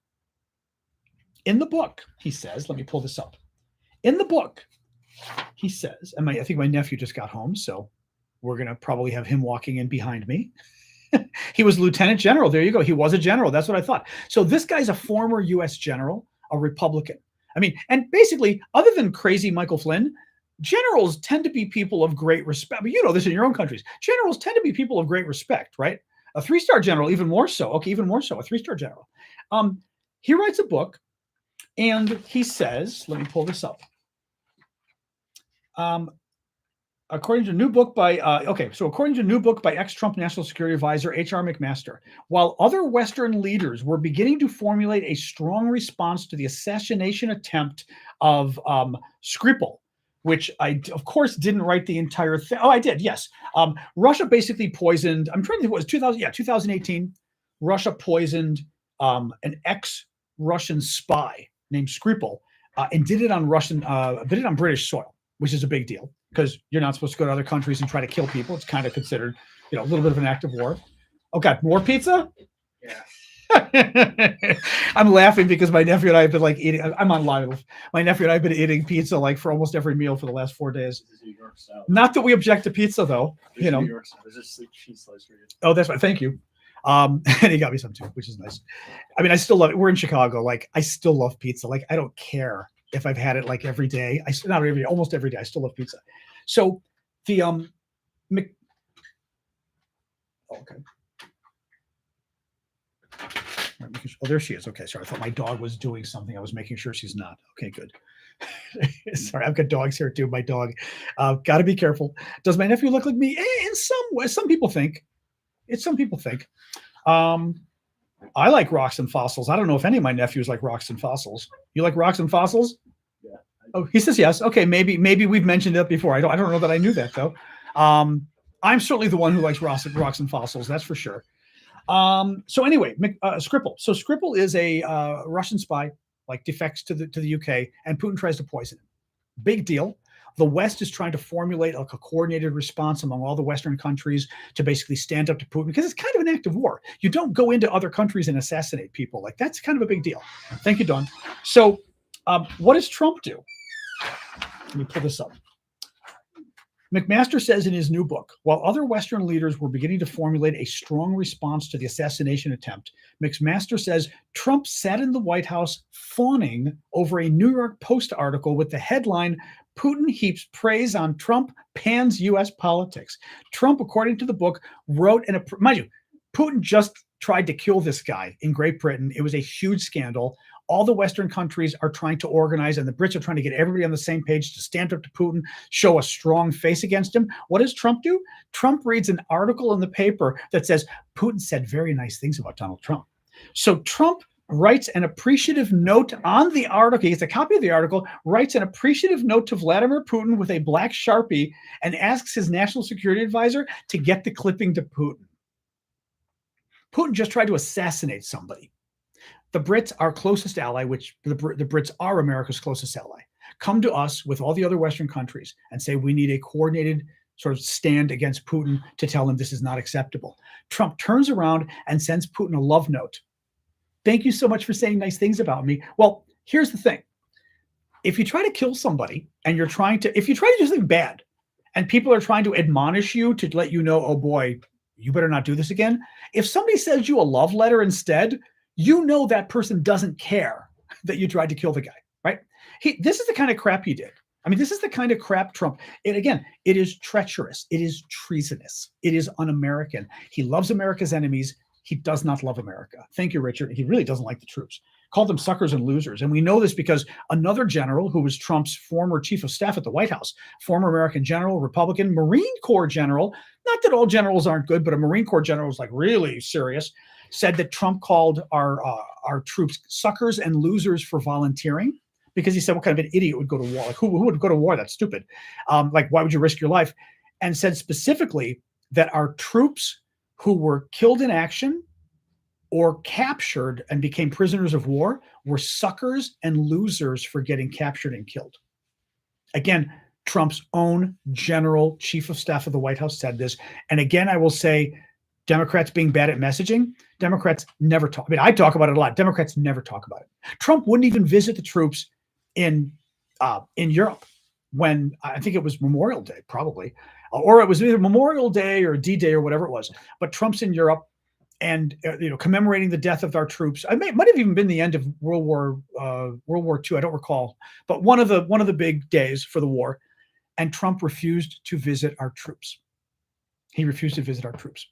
In the book, he says, let me pull this up. In the book, he says, and I think my nephew just got home, so we're going to probably have him walking in behind me. He was lieutenant general. There you go. He was a general. That's what I thought. So this guy's a former U.S. general, a Republican. I mean, and basically, other than crazy Michael Flynn, generals tend to be people of great respect. But you know this in your own countries. Generals tend to be people of great respect, right? A 3-star general, even more so. Okay, even more so, a 3-star general. He writes a book, and he says, let me pull this up. According to a new book by ex-Trump National Security Advisor H.R. McMaster, while other Western leaders were beginning to formulate a strong response to the assassination attempt of Skripal, which I, of course, didn't write the entire thing. Oh, I did, yes. Russia basically poisoned, I'm trying to think, what was 2018, Russia poisoned an ex-Russian spy named Skripal and did it on British soil, which is a big deal. because you're not supposed to go to other countries and try to kill people. It's kind of considered, a little bit of an act of war. Oh God, more pizza? Yeah. I'm laughing because my nephew and I have been like eating. I'm on live. My nephew and I have been eating pizza like for almost every meal for the last 4 days. This is New York style. Not that we object to pizza, though. There's New York style. There's a sleek cheese slice for you. Oh, that's right. Thank you. And he got me some too, which is nice. I mean, I still love it. We're in Chicago. Like, I still love pizza. Like, I don't care if I've had it like every day. Not every day, almost every day. I still love pizza. So the okay. Oh, there she is. Okay, sorry. I thought my dog was doing something. I was making sure she's not. Okay, good. Sorry, I've got dogs here too. My dog. Got to be careful. Does my nephew look like me? In some way. Some people think. I like rocks and fossils. I don't know if any of my nephews like rocks and fossils. You like rocks and fossils? Yeah. Oh, he says yes. Okay, maybe we've mentioned it before. I don't know that I knew that though. I'm certainly the one who likes rocks and fossils. That's for sure. So anyway, Skripal. So Skripal is a Russian spy, like defects to the UK, and Putin tries to poison him. Big deal. The West is trying to formulate like a coordinated response among all the Western countries to basically stand up to Putin, because it's kind of an act of war. You don't go into other countries and assassinate people. Like, that's kind of a big deal. Thank you, Dawn. So what does Trump do? Let me pull this up. McMaster says in his new book, while other Western leaders were beginning to formulate a strong response to the assassination attempt, McMaster says Trump sat in the White House fawning over a New York Post article with the headline, Putin heaps praise on Trump, pans U.S. politics. Trump, according to the book, wrote, mind you, Putin just tried to kill this guy in Great Britain. It was a huge scandal. All the Western countries are trying to organize, and the Brits are trying to get everybody on the same page to stand up to Putin, show a strong face against him. What does Trump do? Trump reads an article in the paper that says Putin said very nice things about Donald Trump. So Trump writes an appreciative note on the article. He gets a copy of the article, writes an appreciative note to Vladimir Putin with a black Sharpie, and asks his national security advisor to get the clipping to Putin. Putin just tried to assassinate somebody. The Brits, our closest ally, which the Brits are America's closest ally, come to us with all the other Western countries and say we need a coordinated sort of stand against Putin to tell him this is not acceptable. Trump turns around and sends Putin a love note. Thank you so much for saying nice things about me. Well, here's the thing. If you try to kill somebody and if you try to do something bad and people are trying to admonish you to let you know, oh boy, you better not do this again. If somebody sends you a love letter instead, you know that person doesn't care that you tried to kill the guy, right? This is the kind of crap he did. I mean, this is the kind of crap Trump, and again, it is treacherous. It is treasonous. It is un-American. He loves America's enemies. He does not love America. Thank you, Richard. He really doesn't like the troops. Called them suckers and losers. And we know this because another general who was Trump's former chief of staff at the White House, former American general, Republican, Marine Corps general, not that all generals aren't good, but a Marine Corps general was like really serious, said that Trump called our troops suckers and losers for volunteering, because he said, what kind of an idiot would go to war? Like, who would go to war? That's stupid. Like, why would you risk your life? And said specifically that our troops who were killed in action or captured and became prisoners of war were suckers and losers for getting captured and killed. Again, Trump's own general chief of staff of the White House said this. And again, I will say, Democrats being bad at messaging, Democrats never talk. I mean, I talk about it a lot. Democrats never talk about it. Trump wouldn't even visit the troops in Europe when I think it was Memorial Day, probably, or it was either Memorial Day or D-Day or whatever it was. But Trump's in Europe and commemorating the death of our troops. Might have even been the end of World War II. I don't recall, but one of the big days for the war. And Trump refused to visit our troops. He refused to visit our troops.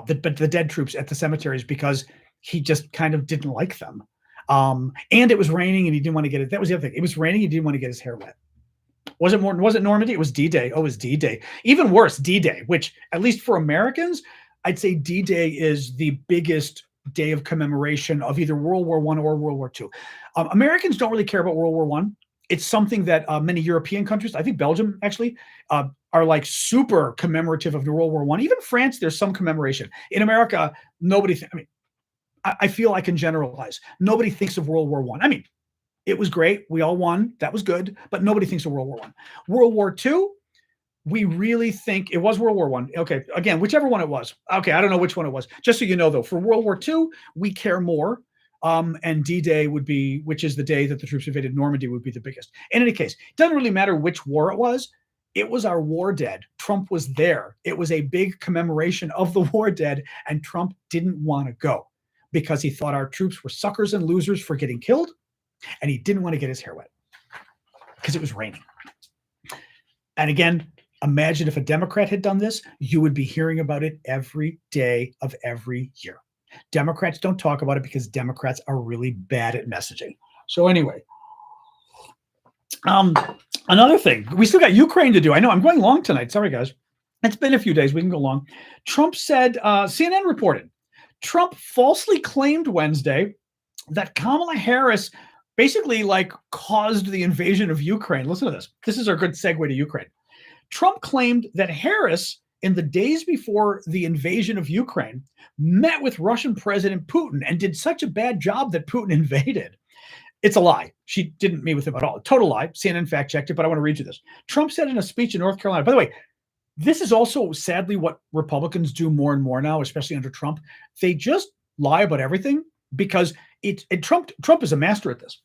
The dead troops at the cemeteries, because he just kind of didn't like them. And it was raining and he didn't want to get it. That was the other thing. It was raining. He didn't want to get his hair wet. Was it Normandy? It was D-Day. Oh, it was D-Day. Even worse, D-Day, which at least for Americans, I'd say D-Day is the biggest day of commemoration of either World War I or World War II. Americans don't really care about World War I. It's something that many European countries, I think Belgium actually, are like super commemorative of the World War I. Even France, there's some commemoration. In America, nobody, I feel I can generalize. Nobody thinks of World War I. It was great. We all won. That was good. But nobody thinks of World War I. World War II, we really think it was World War I. Okay, again, whichever one it was. Okay, I don't know which one it was. Just so you know, though, for World War II, we care more. And D-Day would be, which is the day that the troops invaded Normandy, would be the biggest. In any case, it doesn't really matter which war it was. It was our war dead. Trump was there. It was a big commemoration of the war dead, and Trump didn't want to go because he thought our troops were suckers and losers for getting killed, and he didn't want to get his hair wet because it was raining. And again, imagine if a Democrat had done this, you would be hearing about it every day of every year. Democrats don't talk about it because Democrats are really bad at messaging. So anyway, another thing, we still got Ukraine to do. I know I'm going long tonight. Sorry, guys. It's been a few days. We can go long. Trump said, CNN reported, Trump falsely claimed Wednesday that Kamala Harris basically caused the invasion of Ukraine. Listen to this. This is our good segue to Ukraine. Trump claimed that Harris, in the days before the invasion of Ukraine, met with Russian President Putin and did such a bad job that Putin invaded. It's a lie. She didn't meet with him at all. Total lie. CNN fact checked it, but I want to read you this. Trump said in a speech in North Carolina, by the way, this is also sadly what Republicans do more and more now, especially under Trump. They just lie about everything because Trump is a master at this.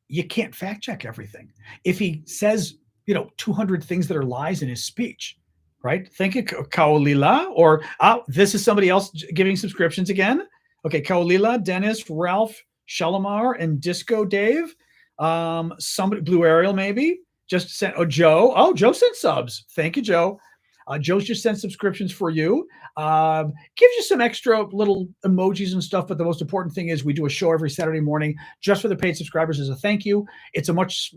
You can't fact check everything. If he says, 200 things that are lies in his speech, right? Thank you, Kaolila. Or this is somebody else giving subscriptions again. Okay, Kaolila, Dennis, Ralph, Shalimar, and Disco Dave. Somebody, Blue Ariel maybe, just sent, Joe. Oh, Joe sent subs. Thank you, Joe. Joe's just sent subscriptions for you. Gives you some extra little emojis and stuff, but the most important thing is we do a show every Saturday morning just for the paid subscribers as a thank you. It's a much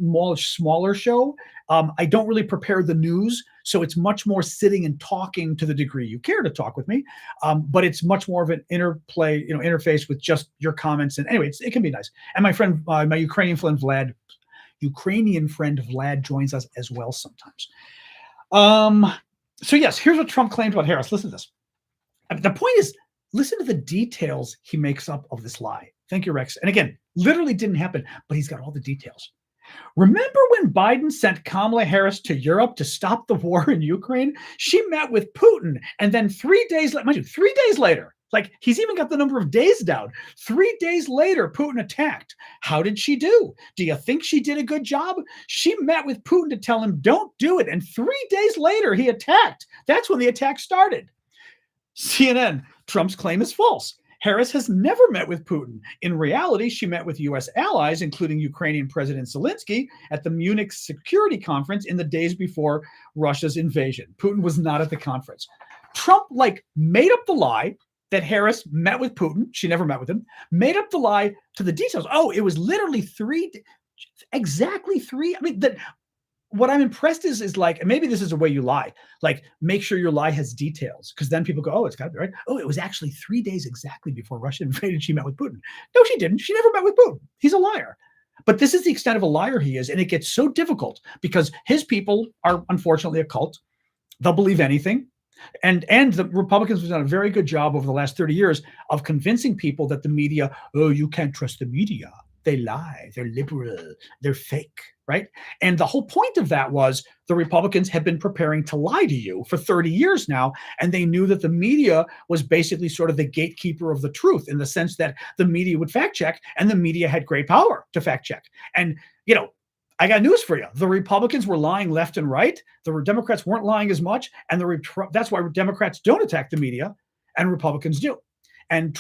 smaller show. I don't really prepare the news, so it's much more sitting and talking to the degree you care to talk with me. But it's much more of an interplay, interface with just your comments. And anyway, it can be nice. And my friend, my Ukrainian friend Vlad joins us as well sometimes. So yes, here's what Trump claimed about Harris. Listen to this. The point is, listen to the details he makes up of this lie. Thank you, Rex. And again, literally didn't happen, but he's got all the details. Remember when Biden sent Kamala Harris to Europe to stop the war in Ukraine? She met with Putin, and then 3 days later, he's even got the number of days down. 3 days later, Putin attacked. How did she do? Do you think she did a good job? She met with Putin to tell him, don't do it. And 3 days later, he attacked. That's when the attack started. CNN, Trump's claim is false. Harris has never met with Putin. In reality, she met with U.S. allies, including Ukrainian President Zelensky, at the Munich Security Conference in the days before Russia's invasion. Putin was not at the conference. Trump, made up the lie that Harris met with Putin. She never met with him. Made up the lie to the details. Oh, it was literally exactly three. What I'm impressed is and maybe this is a way you lie, make sure your lie has details, because then people go, oh, it's got to be right. Oh, it was actually 3 days exactly before Russia invaded. She met with Putin. No, she didn't. She never met with Putin. He's a liar. But this is the extent of a liar he is. And it gets so difficult because his people are unfortunately a cult. They'll believe anything. And the Republicans have done a very good job over the last 30 years of convincing people that the media, you can't trust the media. They lie. They're liberal. They're fake, right? And the whole point of that was the Republicans had been preparing to lie to you for 30 years now, and they knew that the media was basically sort of the gatekeeper of the truth, in the sense that the media would fact check, and the media had great power to fact check. And, I got news for you. The Republicans were lying left and right. The Democrats weren't lying as much, and that's why Democrats don't attack the media, and Republicans do. And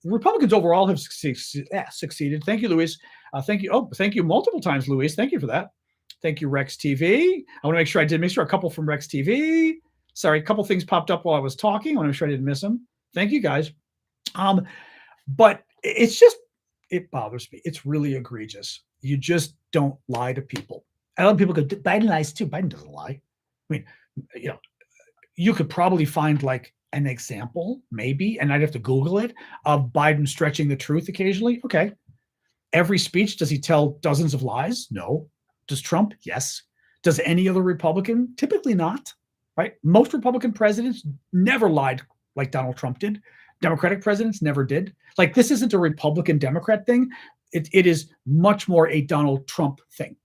Republicans overall have succeeded. Thank you, Luis. Thank you. Oh, thank you multiple times, Luis. Thank you for that. Thank you, Rex TV. I want to make sure a couple from Rex TV. Sorry, a couple things popped up while I was talking. I want to make sure I didn't miss them. Thank you, guys. But it bothers me. It's really egregious. You just don't lie to people. A lot of people go, Biden lies too. Biden doesn't lie. You could probably find an example, maybe, and I'd have to Google it, of Biden stretching the truth occasionally. Okay. Every speech, does he tell dozens of lies? No. Does Trump? Yes. Does any other Republican? Typically not, right? Most Republican presidents never lied like Donald Trump did. Democratic presidents never did. This isn't a Republican-Democrat thing. It is much more a Donald Trump thing.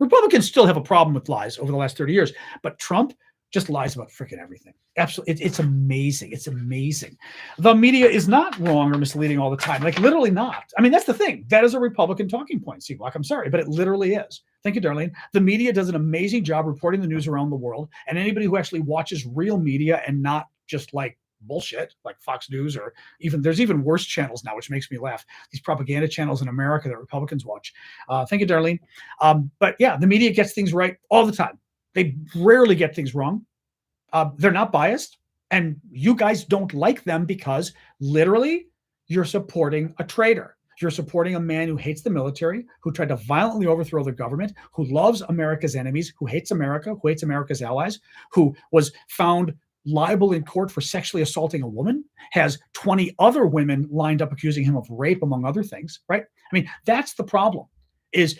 Republicans still have a problem with lies over the last 30 years, but Trump just lies about freaking everything. Absolutely. It's amazing. It's amazing. The media is not wrong or misleading all the time. Like, literally not. I mean, that's the thing. That is a Republican talking point, C-Block. I'm sorry, but it literally is. Thank you, Darlene. The media does an amazing job reporting the news around the world. And anybody who actually watches real media and not just like bullshit, like Fox News, or there's even worse channels now, which makes me laugh. These propaganda channels in America that Republicans watch. Thank you, Darlene. But yeah, the media gets things right all the time. They rarely get things wrong. They're not biased, and you guys don't like them because literally you're supporting a traitor. You're supporting a man who hates the military, who tried to violently overthrow the government, who loves America's enemies, who hates America, who hates America's allies, who was found liable in court for sexually assaulting a woman, has 20 other women lined up accusing him of rape, among other things, right? I mean, that's the problem is,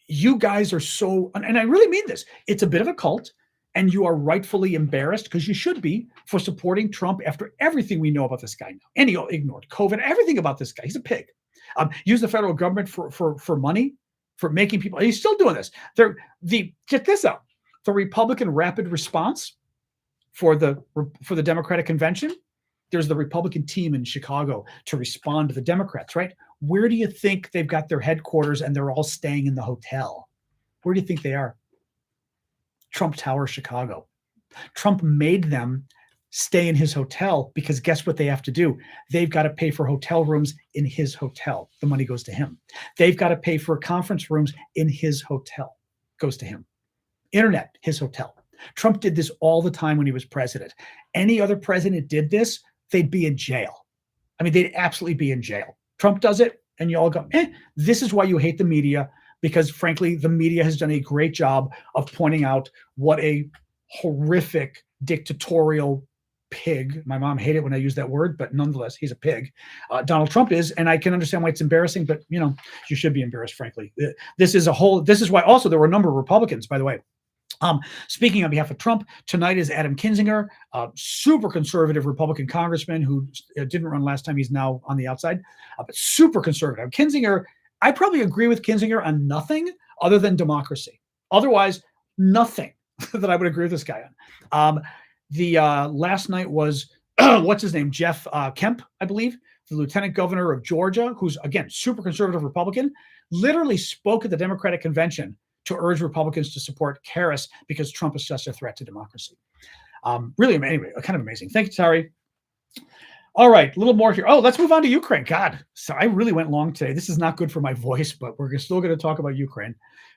you guys are so, and I really mean this, it's a bit of a cult, and you are rightfully embarrassed, because you should be, for supporting Trump after everything we know about this guy now. And he ignored COVID, everything about this guy. He's a pig. Use the federal government for money, for making people, he's still doing this. Check this out. The Republican rapid response for the Democratic convention, there's the Republican team in Chicago to respond to the Democrats, right? Where do you think they've got their headquarters, and they're all staying in the hotel? Where do you think they are? Trump Tower, Chicago. Trump made them stay in his hotel because guess what they have to do? They've got to pay for hotel rooms in his hotel. The money goes to him. They've got to pay for conference rooms in his hotel. Goes to him. Internet, his hotel. Trump did this all the time when he was president. Any other president did this, they'd be in jail. I mean, they'd absolutely be in jail. Trump does it, and you all go, this is why you hate the media, because frankly, the media has done a great job of pointing out what a horrific dictatorial pig. My mom hated it when I used that word, but nonetheless, he's a pig. Donald Trump is, and I can understand why it's embarrassing, but you should be embarrassed, frankly. This is why also there were a number of Republicans, by the way. Speaking on behalf of Trump, tonight is Adam Kinzinger, a super conservative Republican congressman who didn't run last time. He's now on the outside, but super conservative. Kinzinger, I probably agree with Kinzinger on nothing other than democracy. Otherwise, nothing that I would agree with this guy on. Last night was, what's his name? Jeff Kemp, I believe, the lieutenant governor of Georgia, who's, again, super conservative Republican, literally spoke at the Democratic convention to urge Republicans to support Harris because Trump is such a threat to democracy. Really, anyway, kind of amazing. Thank you, Tari. All right, a little more here. Oh, let's move on to Ukraine. God, so I really went long today. This is not good for my voice, but we're still going to talk about Ukraine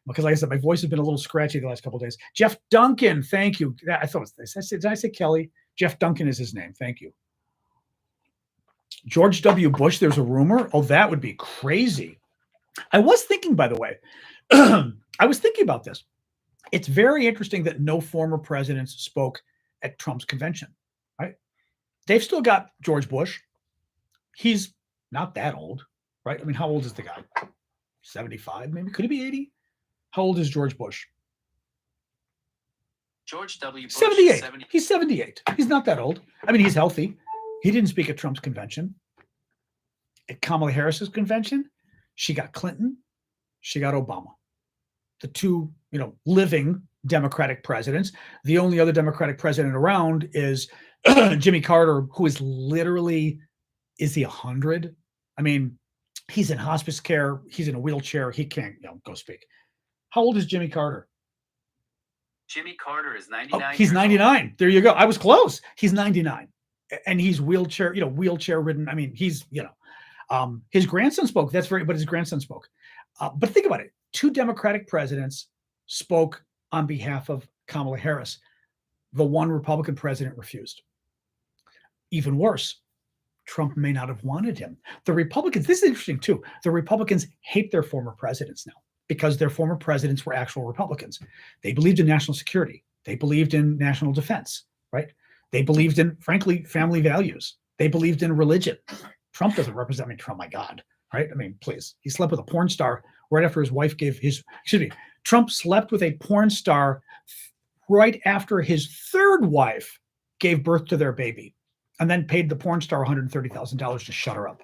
because, like I said, my voice has been a little scratchy the last couple of days. Jeff Duncan, thank you. I thought it was, did I say Kelly? Jeff Duncan is his name. Thank you. George W. Bush, there's a rumor. Oh, that would be crazy. I was thinking, by the way, I was thinking about this. It's very interesting that no former presidents spoke at Trump's convention, right? They've still got George Bush. He's not that old, right? I mean, how old is the guy? 75, maybe? Could he be 80? How old is George Bush? George W. Bush 78. He's 78. He's not that old. I mean, he's healthy. He didn't speak at Trump's convention. At Kamala Harris's convention, she got Clinton. She got Obama. The two, living Democratic presidents. The only other Democratic president around is Jimmy Carter, who is literally, is he 100? I mean, he's in hospice care. He's in a wheelchair. He can't go speak. How old is Jimmy Carter? Jimmy Carter is 99. Oh, he's 99. There you go. I was close. He's 99. And he's wheelchair ridden. I mean, he's, his grandson spoke. That's but his grandson spoke. But think about it. Two Democratic presidents spoke on behalf of Kamala Harris. The one Republican president refused. Even worse, Trump may not have wanted him. The Republicans, this is interesting too. The Republicans hate their former presidents now because their former presidents were actual Republicans. They believed in national security. They believed in national defense, right? They believed in, frankly, family values. They believed in religion. Trump doesn't represent me. Oh my God, right? I mean, please. He slept with a porn star right after his wife gave Trump slept with a porn star right after his third wife gave birth to their baby and then paid the porn star $130,000 to shut her up.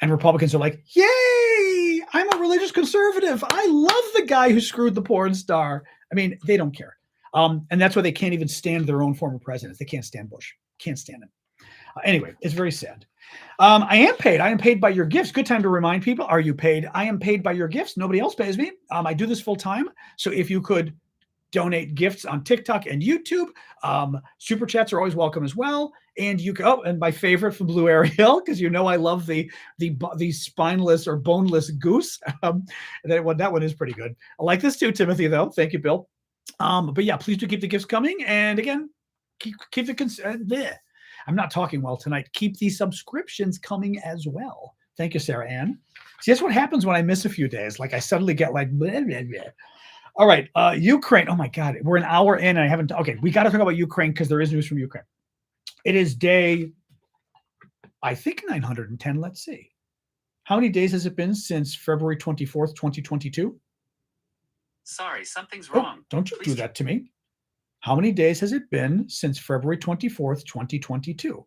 And Republicans are like, yay, I'm a religious conservative. I love the guy who screwed the porn star. I mean, they don't care. And that's why they can't even stand their own former presidents. They can't stand Bush. Can't stand him. Anyway, it's very sad. I am paid. I am paid by your gifts. Good time to remind people. Are you paid? I am paid by your gifts. Nobody else pays me. I do this full time. So if you could donate gifts on TikTok and YouTube, super chats are always welcome as well. And you go, and my favorite from Blue Ariel, because you know I love the spineless or boneless goose. That one is pretty good. I like this too, Timothy, though. Thank you, Bill. But yeah, please do keep the gifts coming. And again, keep the I'm not talking well tonight. Keep the subscriptions coming as well. Thank you, Sarah Ann. See, that's what happens when I miss a few days. Like I suddenly get like, blah, blah, blah. All right, Ukraine. Oh my God, we're an hour in and I haven't. Okay, we got to talk about Ukraine because there is news from Ukraine. It is day, I think 910. Let's see. How many days has it been since February 24th, 2022? Sorry, something's wrong. Don't you do that to me. How many days has it been since February 24th, 2022?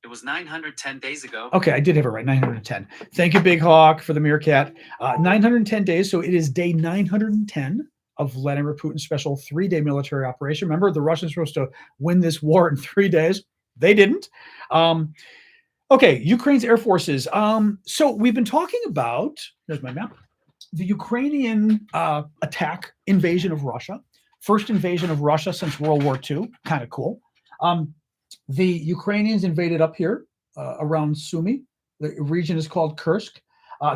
It was 910 days ago. Okay, I did have it right, 910. Thank you, Big Hawk, for the meerkat. 910 days, so it is day 910 of Vladimir Putin's special 3-day military operation. Remember, the Russians were supposed to win this war in 3 days. They didn't. Okay, Ukraine's air forces. So we've been talking about, there's my map, the Ukrainian invasion of Russia. First invasion of Russia since World War II. Kind of cool. The Ukrainians invaded up here around Sumy. The region is called Kursk.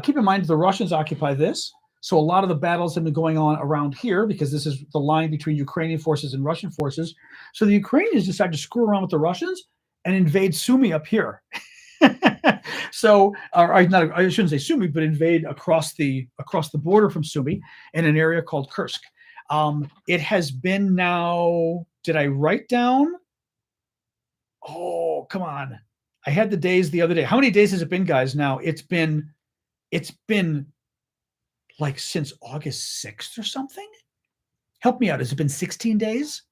Keep in mind, the Russians occupy this. So a lot of the battles have been going on around here because this is the line between Ukrainian forces and Russian forces. So the Ukrainians decided to screw around with the Russians and invade Sumy up here. So, I shouldn't say Sumy, but invade across the border from Sumy in an area called Kursk. It has been now, did I write down? Oh, come on. I had the days the other day. How many days has it been, guys? Now it's been like since August 6th or something. Help me out. Has it been 16 days?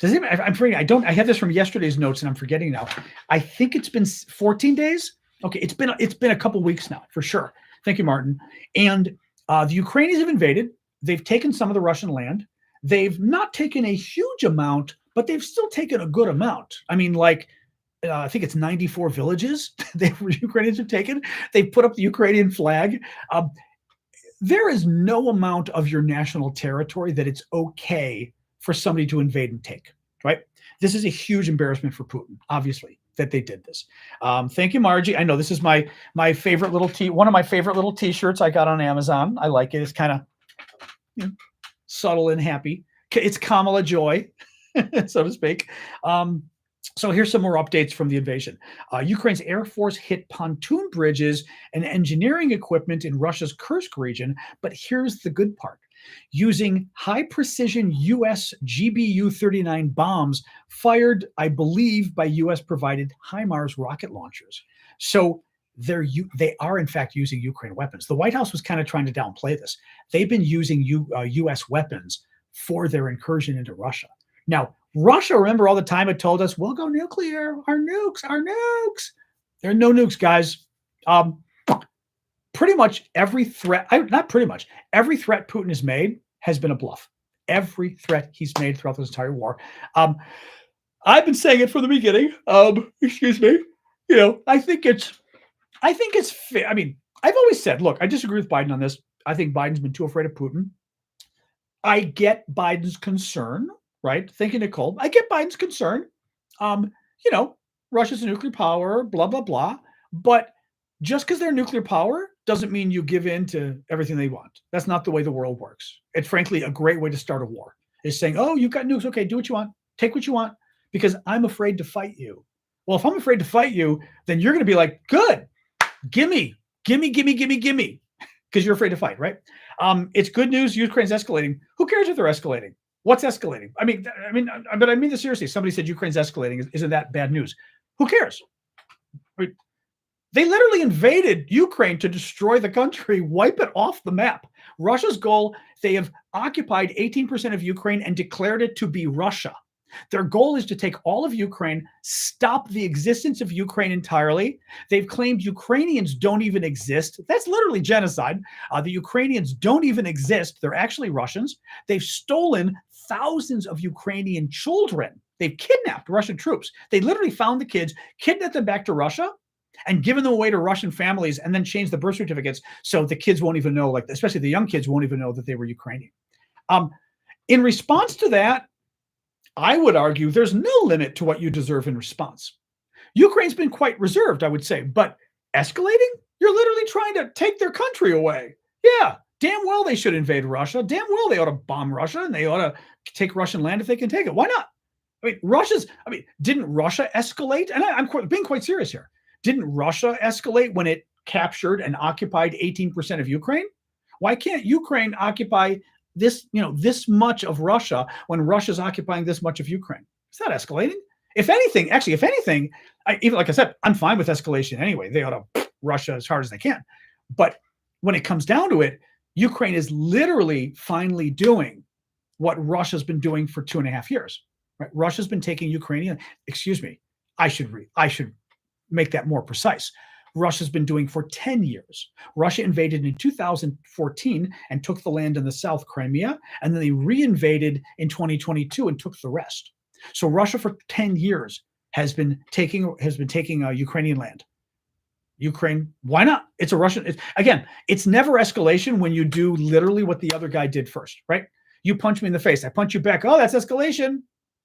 I'm forgetting. I had this from yesterday's notes and I'm forgetting now. I think it's been 14 days. Okay. It's been a couple weeks now for sure. Thank you, Martin. And the Ukrainians have invaded. They've taken some of the Russian land. They've not taken a huge amount, but they've still taken a good amount. I mean, like, I think it's 94 villages the Ukrainians have taken. They've put up the Ukrainian flag. There is no amount of your national territory that it's okay for somebody to invade and take, right? This is a huge embarrassment for Putin, obviously, that they did this. Thank you, Margie. I know this is my favorite little one of my favorite little T-shirts I got on Amazon. I like it. It's kind of subtle and happy. It's Kamala Joy, so to speak. So here's some more updates from the invasion. Ukraine's Air Force hit pontoon bridges and engineering equipment in Russia's Kursk region. But here's the good part. Using high-precision U.S. GBU-39 bombs fired, I believe, by U.S.-provided HIMARS rocket launchers. So they are, in fact, using Ukraine weapons. The White House was kind of trying to downplay this. They've been using U.S. weapons for their incursion into Russia. Now, Russia, remember all the time it told us, we'll go nuclear, our nukes. There are no nukes, guys. Pretty much every threat, every threat Putin has made has been a bluff. Every threat he's made throughout this entire war. I've been saying it from the beginning. Excuse me. You know, I think it's fair. I mean, I've always said, look, I disagree with Biden on this. I think Biden's been too afraid of Putin. I get Biden's concern, right? Thank you, Nicole. I get Biden's concern. You know, Russia's a nuclear power, blah, blah, blah. But just because they're a nuclear power doesn't mean you give in to everything they want. That's not the way the world works. It's frankly a great way to start a war. Is saying, oh, you've got nukes. Okay, do what you want. Take what you want because I'm afraid to fight you. Well, if I'm afraid to fight you, then you're going to be like, good, gimme, because you're afraid to fight, right? It's good news. Ukraine's escalating. Who cares if they're escalating? What's escalating? I mean this seriously. Somebody said Ukraine's escalating. Isn't that bad news? Who cares? I mean, they literally invaded Ukraine to destroy the country, wipe it off the map. Russia's goal, they have occupied 18% of Ukraine and declared it to be Russia. Their goal is to take all of Ukraine, stop the existence of Ukraine entirely. They've claimed Ukrainians don't even exist. That's literally genocide. The Ukrainians don't even exist. They're actually Russians. They've stolen thousands of Ukrainian children. They've kidnapped Russian troops. They literally found the kids, kidnapped them back to Russia, and given them away to Russian families, and then changed the birth certificates so the kids won't even know, like especially the young kids won't even know that they were Ukrainian. In response to that, I would argue there's no limit to what you deserve in response. Ukraine's been quite reserved, I would say, but escalating? You're literally trying to take their country away. Yeah, damn well they should invade Russia. Damn well they ought to bomb Russia, and they ought to take Russian land if they can take it. Why not? Didn't Russia escalate? And I'm being quite serious here. Didn't Russia escalate when it captured and occupied 18% of Ukraine? Why can't Ukraine occupy this much of Russia when Russia's occupying this much of Ukraine? It's not escalating. If anything, even like I said, I'm fine with escalation anyway. They ought to Russia as hard as they can. But when it comes down to it, Ukraine is literally finally doing what Russia's been doing for 2.5 years. Right? Russia's been taking Ukrainian. Excuse me. I should make that more precise. Russia's been doing for 10 years. Russia invaded in 2014 and took the land in the south, Crimea, and then they reinvaded in 2022 and took the rest. So Russia for 10 years has been taking Ukrainian land. Ukraine, why not? It's a Russian. It's never escalation when you do literally what the other guy did first, right? You punch me in the face, I punch you back. Oh, that's escalation.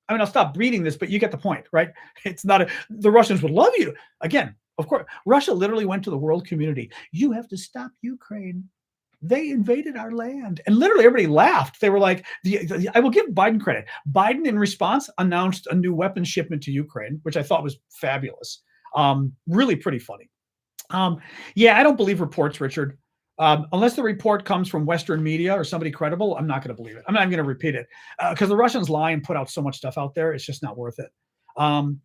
I'll stop reading this, but you get the point, right? It's not the Russians would love you. Again, of course, Russia literally went to the world community. You have to stop Ukraine. They invaded our land. And literally everybody laughed. They were like, I will give Biden credit. Biden, in response, announced a new weapons shipment to Ukraine, which I thought was fabulous. Really pretty funny. I don't believe reports, Richard. Unless the report comes from Western media or somebody credible, I'm not going to believe it. I'm not even going to repeat it because the Russians lie and put out so much stuff out there. It's just not worth it. So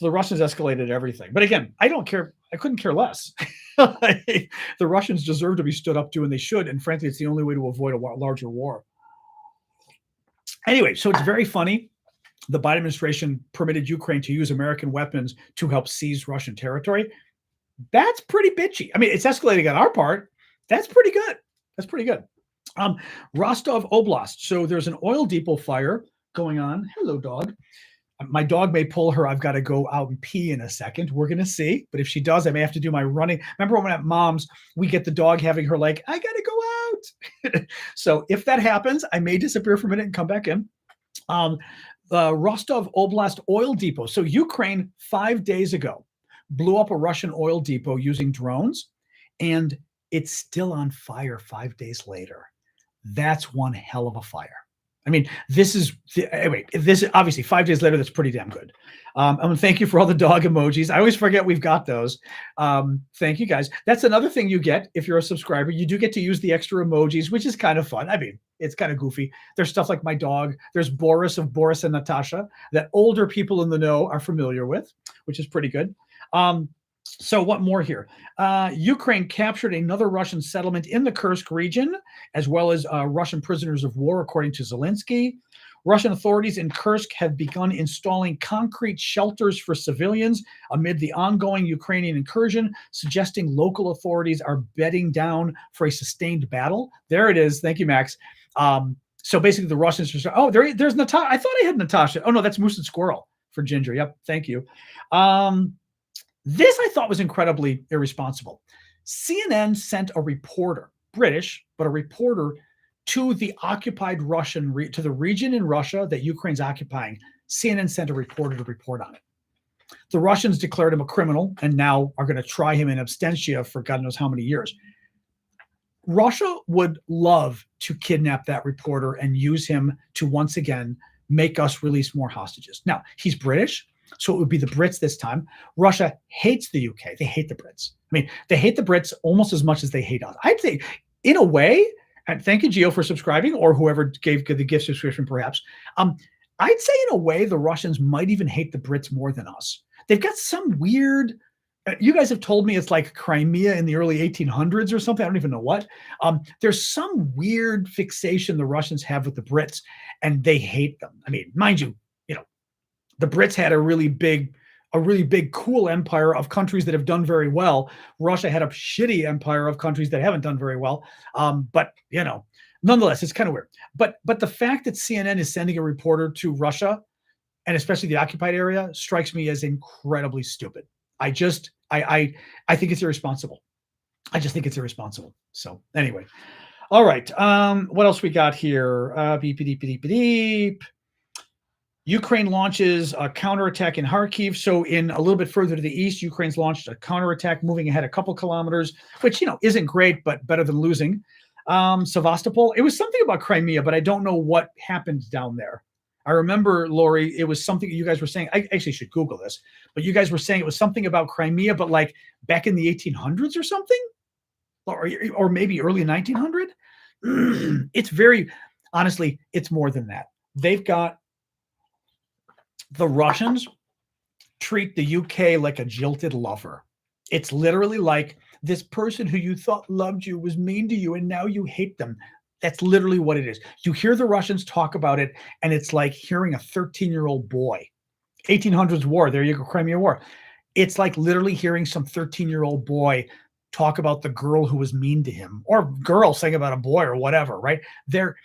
the Russians escalated everything. But again, I don't care. I couldn't care less. The Russians deserve to be stood up to, and they should. And frankly, it's the only way to avoid a larger war. Anyway, so it's very funny. The Biden administration permitted Ukraine to use American weapons to help seize Russian territory. That's pretty bitchy. It's escalating on our part. That's pretty good. Rostov Oblast. So there's an oil depot fire going on. Hello, dog. My dog may pull her. I've got to go out and pee in a second. We're going to see. But if she does, I may have to do my running. Remember when at Mom's, we get the dog having her like, I got to go out. So if that happens, I may disappear for a minute and come back in. Rostov Oblast oil depot. So Ukraine 5 days ago blew up a Russian oil depot using drones, and it's still on fire 5 days later. That's one hell of a fire. This is obviously 5 days later. That's pretty damn good. Thank you for all the dog emojis. I always forget we've got those. Thank you guys. That's another thing you get if you're a subscriber. You do get to use the extra emojis, which is kind of fun. It's kind of goofy. There's stuff like my dog. There's Boris of Boris and Natasha that older people in the know are familiar with, which is pretty good. So what more here? Ukraine captured another Russian settlement in the Kursk region, as well as Russian prisoners of war, according to Zelensky. Russian authorities in Kursk have begun installing concrete shelters for civilians amid the ongoing Ukrainian incursion, suggesting local authorities are bedding down for a sustained battle. There it is. Thank you, Max. So basically the Russians are, there's Natasha. I thought I had Natasha. Oh, no, that's Moose and Squirrel for Ginger. Yep. Thank you. This I thought was incredibly irresponsible. CNN sent a reporter, British, but a reporter to the occupied to the region in Russia that Ukraine's occupying. CNN sent a reporter to report on it. The Russians declared him a criminal and now are going to try him in absentia for God knows how many years. Russia would love to kidnap that reporter and use him to once again make us release more hostages. Now, he's British. So it would be the Brits this time. Russia hates the UK. They hate the Brits. They hate the Brits almost as much as they hate us. I'd say, in a way, and thank you, Gio, for subscribing, or whoever gave the gift subscription, perhaps. I'd say, in a way, the Russians might even hate the Brits more than us. They've got some weird You guys have told me it's like Crimea in the early 1800s or something. I don't even know what. There's some weird fixation the Russians have with the Brits, and they hate them. I mean, mind you, the Brits had a really big, cool empire of countries that have done very well. Russia had a shitty empire of countries that haven't done very well. But nonetheless, it's kind of weird. But the fact that CNN is sending a reporter to Russia, and especially the occupied area, strikes me as incredibly stupid. I think it's irresponsible. I just think it's irresponsible. So anyway, all right. What else we got here? Beep, beep, beep, beep, beep. Ukraine launches a counterattack in Kharkiv. So in a little bit further to the east, Ukraine's launched a counterattack, moving ahead a couple kilometers, which, isn't great, but better than losing. Sevastopol, it was something about Crimea, but I don't know what happened down there. I remember, Lori, it was something you guys were saying. I actually should Google this, but you guys were saying it was something about Crimea, but like back in the 1800s or something, or maybe early 1900. It's very, honestly, it's more than that. They've got, the Russians treat the UK like a jilted lover. It's literally like this person who you thought loved you was mean to you, and now you hate them. That's literally what it is. You hear the Russians talk about it, and it's like hearing a 13-year-old boy. 1800s war, there you go, Crimea War. It's like literally hearing some 13-year-old boy talk about the girl who was mean to him, or girl saying about a boy or whatever, right? They're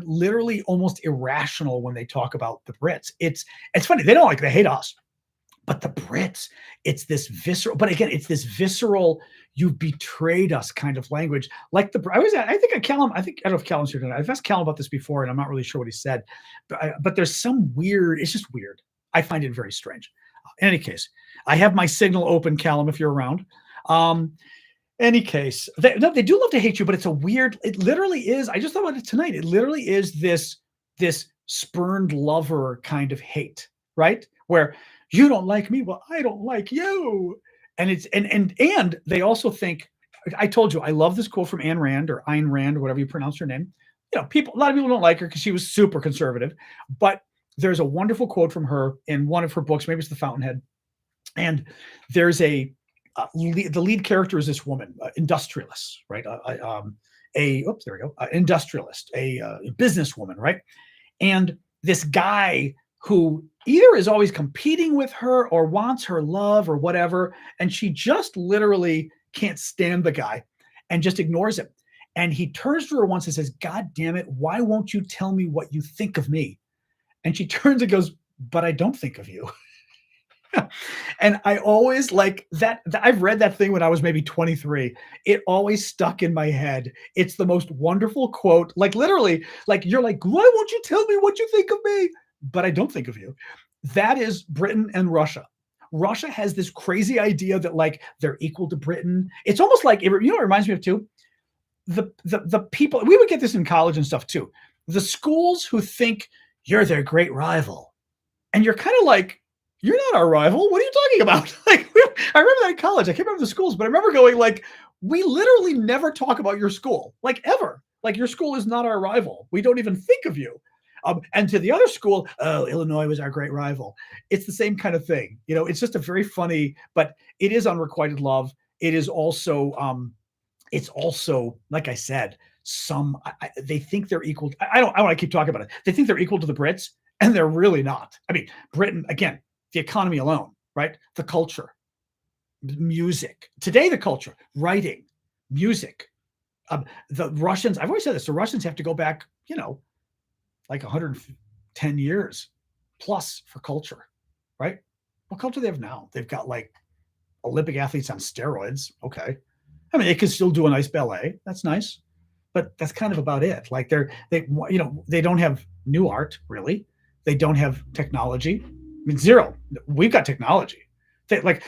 literally almost irrational when they talk about the Brits. It's funny. They hate us, but the Brits, it's this visceral, but again, it's this visceral, you've betrayed us kind of language. Like I don't know if Callum's here tonight. I've asked Callum about this before, and I'm not really sure what he said, but there's some weird, it's just weird. I find it very strange. In any case, I have my signal open, Callum, if you're around. Any case, they do love to hate you, but it's a weird, it literally is, I just thought about it tonight, it literally is this spurned lover kind of hate, right? Where you don't like me, well, I don't like you. And it's, and they also think, I told you, I love this quote from Ayn Rand, or whatever you pronounce her name. A lot of people don't like her because she was super conservative, but there's a wonderful quote from her in one of her books, maybe it's The Fountainhead. And there's the lead character is this woman, industrialist, right? Industrialist, a businesswoman, right? And this guy who either is always competing with her or wants her love or whatever, and she just literally can't stand the guy and just ignores him. And he turns to her once and says, "God damn it, why won't you tell me what you think of me?" And she turns and goes, "But I don't think of you." And I always like that. I've read that thing when I was maybe 23. It always stuck in my head. It's the most wonderful quote. Like literally, like you're like, "Why won't you tell me what you think of me?" But I don't think of you. That is Britain and Russia. Russia has this crazy idea that like they're equal to Britain. It's almost like, it reminds me of too, the people, we would get this in college and stuff too. The schools who think you're their great rival. And you're kind of like, "You're not our rival. What are you talking about?" Like, I remember that in college. I can't remember the schools, but I remember going like, "We literally never talk about your school, like ever. Like your school is not our rival. We don't even think of you." And to the other school, "Oh, Illinois was our great rival." It's the same kind of thing. It's just a very funny, but it is unrequited love. It is also, like I said, they think they're equal. I want to keep talking about it. They think they're equal to the Brits, and they're really not. I mean, Britain, again, the economy alone, right? The culture, music. Today, the culture, writing, music. The Russians, I've always said this, the Russians have to go back, like 110 years plus for culture, right? What culture do they have now? They've got like Olympic athletes on steroids. Okay. I mean, they can still do a nice ballet. That's nice. But that's kind of about it. Like they don't have new art, really. They don't have technology. I mean, zero. We've got technology. The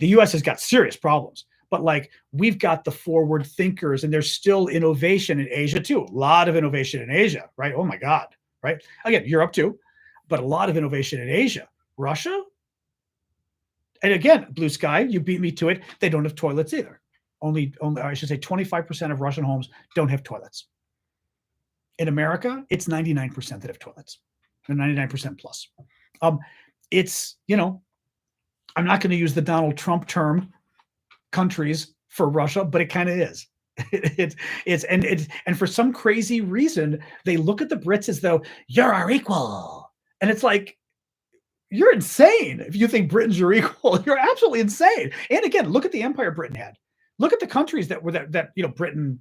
US has got serious problems, but like we've got the forward thinkers, and there's still innovation in Asia too. A lot of innovation in Asia, right? Oh my God, right? Again, Europe too, but a lot of innovation in Asia. Russia, and again, blue sky, you beat me to it. They don't have toilets either. Only I should say 25% of Russian homes don't have toilets. In America, it's 99% that have toilets. They're 99% plus. It's, I'm not going to use the Donald Trump term countries for Russia, but it kind of is. And for some crazy reason, they look at the Brits as though you're our equal. And it's like, you're insane if you think Britain's your equal. You're absolutely insane. And again, look at the empire Britain had. Look at the countries that were that Britain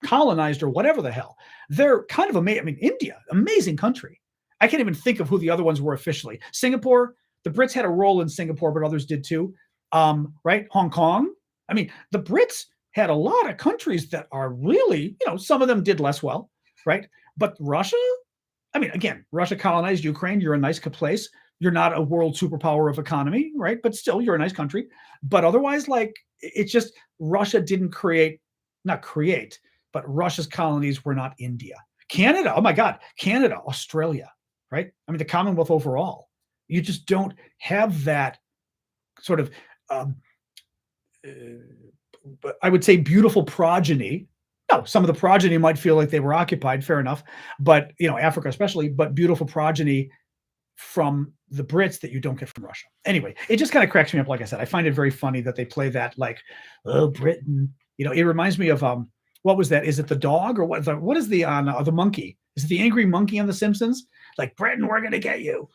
colonized or whatever the hell. They're kind of amazing. I mean, India, amazing country. I can't even think of who the other ones were officially. Singapore, the Brits had a role in Singapore, but others did too. Right? Hong Kong. I mean, the Brits had a lot of countries that are really, some of them did less well, right? But Russia, I mean, again, Russia colonized Ukraine. You're a nice place. You're not a world superpower of economy, right? But still, you're a nice country. But otherwise, it's just Russia didn't not create, but Russia's colonies were not India. Canada, oh my God, Canada, Australia, right? I mean, the Commonwealth overall. You just don't have that sort of, I would say, beautiful progeny. No, some of the progeny might feel like they were occupied, fair enough. But, Africa especially, but beautiful progeny from the Brits that you don't get from Russia. Anyway, it just kind of cracks me up. Like I said, I find it very funny that they play that oh, Britain. It reminds me of, what was that? Is it the dog or what is the monkey? Is it the angry monkey on The Simpsons? Like, Britain, we're going to get you.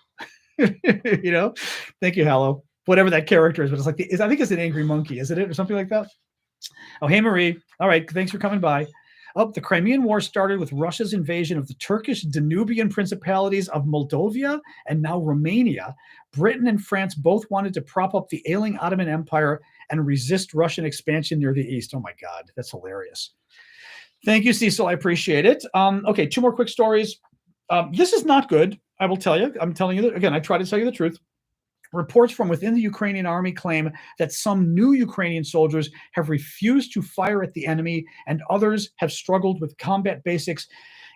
Thank you, Hallow. Whatever that character is, but it's like, I think it's an angry monkey, isn't it? Or something like that. Oh, hey, Marie. All right. Thanks for coming by. Oh, the Crimean War started with Russia's invasion of the Turkish Danubian principalities of Moldavia and now Romania. Britain and France both wanted to prop up the ailing Ottoman Empire and resist Russian expansion near the east. Oh, my God. That's hilarious. Thank you, Cecil. I appreciate it. Okay, 2 more quick stories. This is not good, I will tell you. I'm telling you that, again, I try to tell you the truth. Reports from within the Ukrainian army claim that some new Ukrainian soldiers have refused to fire at the enemy, and others have struggled with combat basics,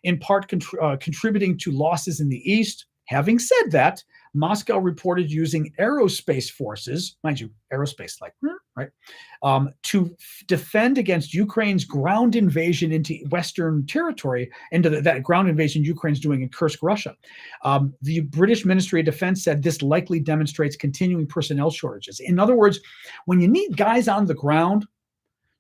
in part contributing to losses in the east. Having said that, Moscow reported using aerospace forces, mind you, aerospace, right, to defend against Ukraine's ground invasion into Western territory, into that ground invasion Ukraine's doing in Kursk, Russia. The British Ministry of Defense said this likely demonstrates continuing personnel shortages. In other words, when you need guys on the ground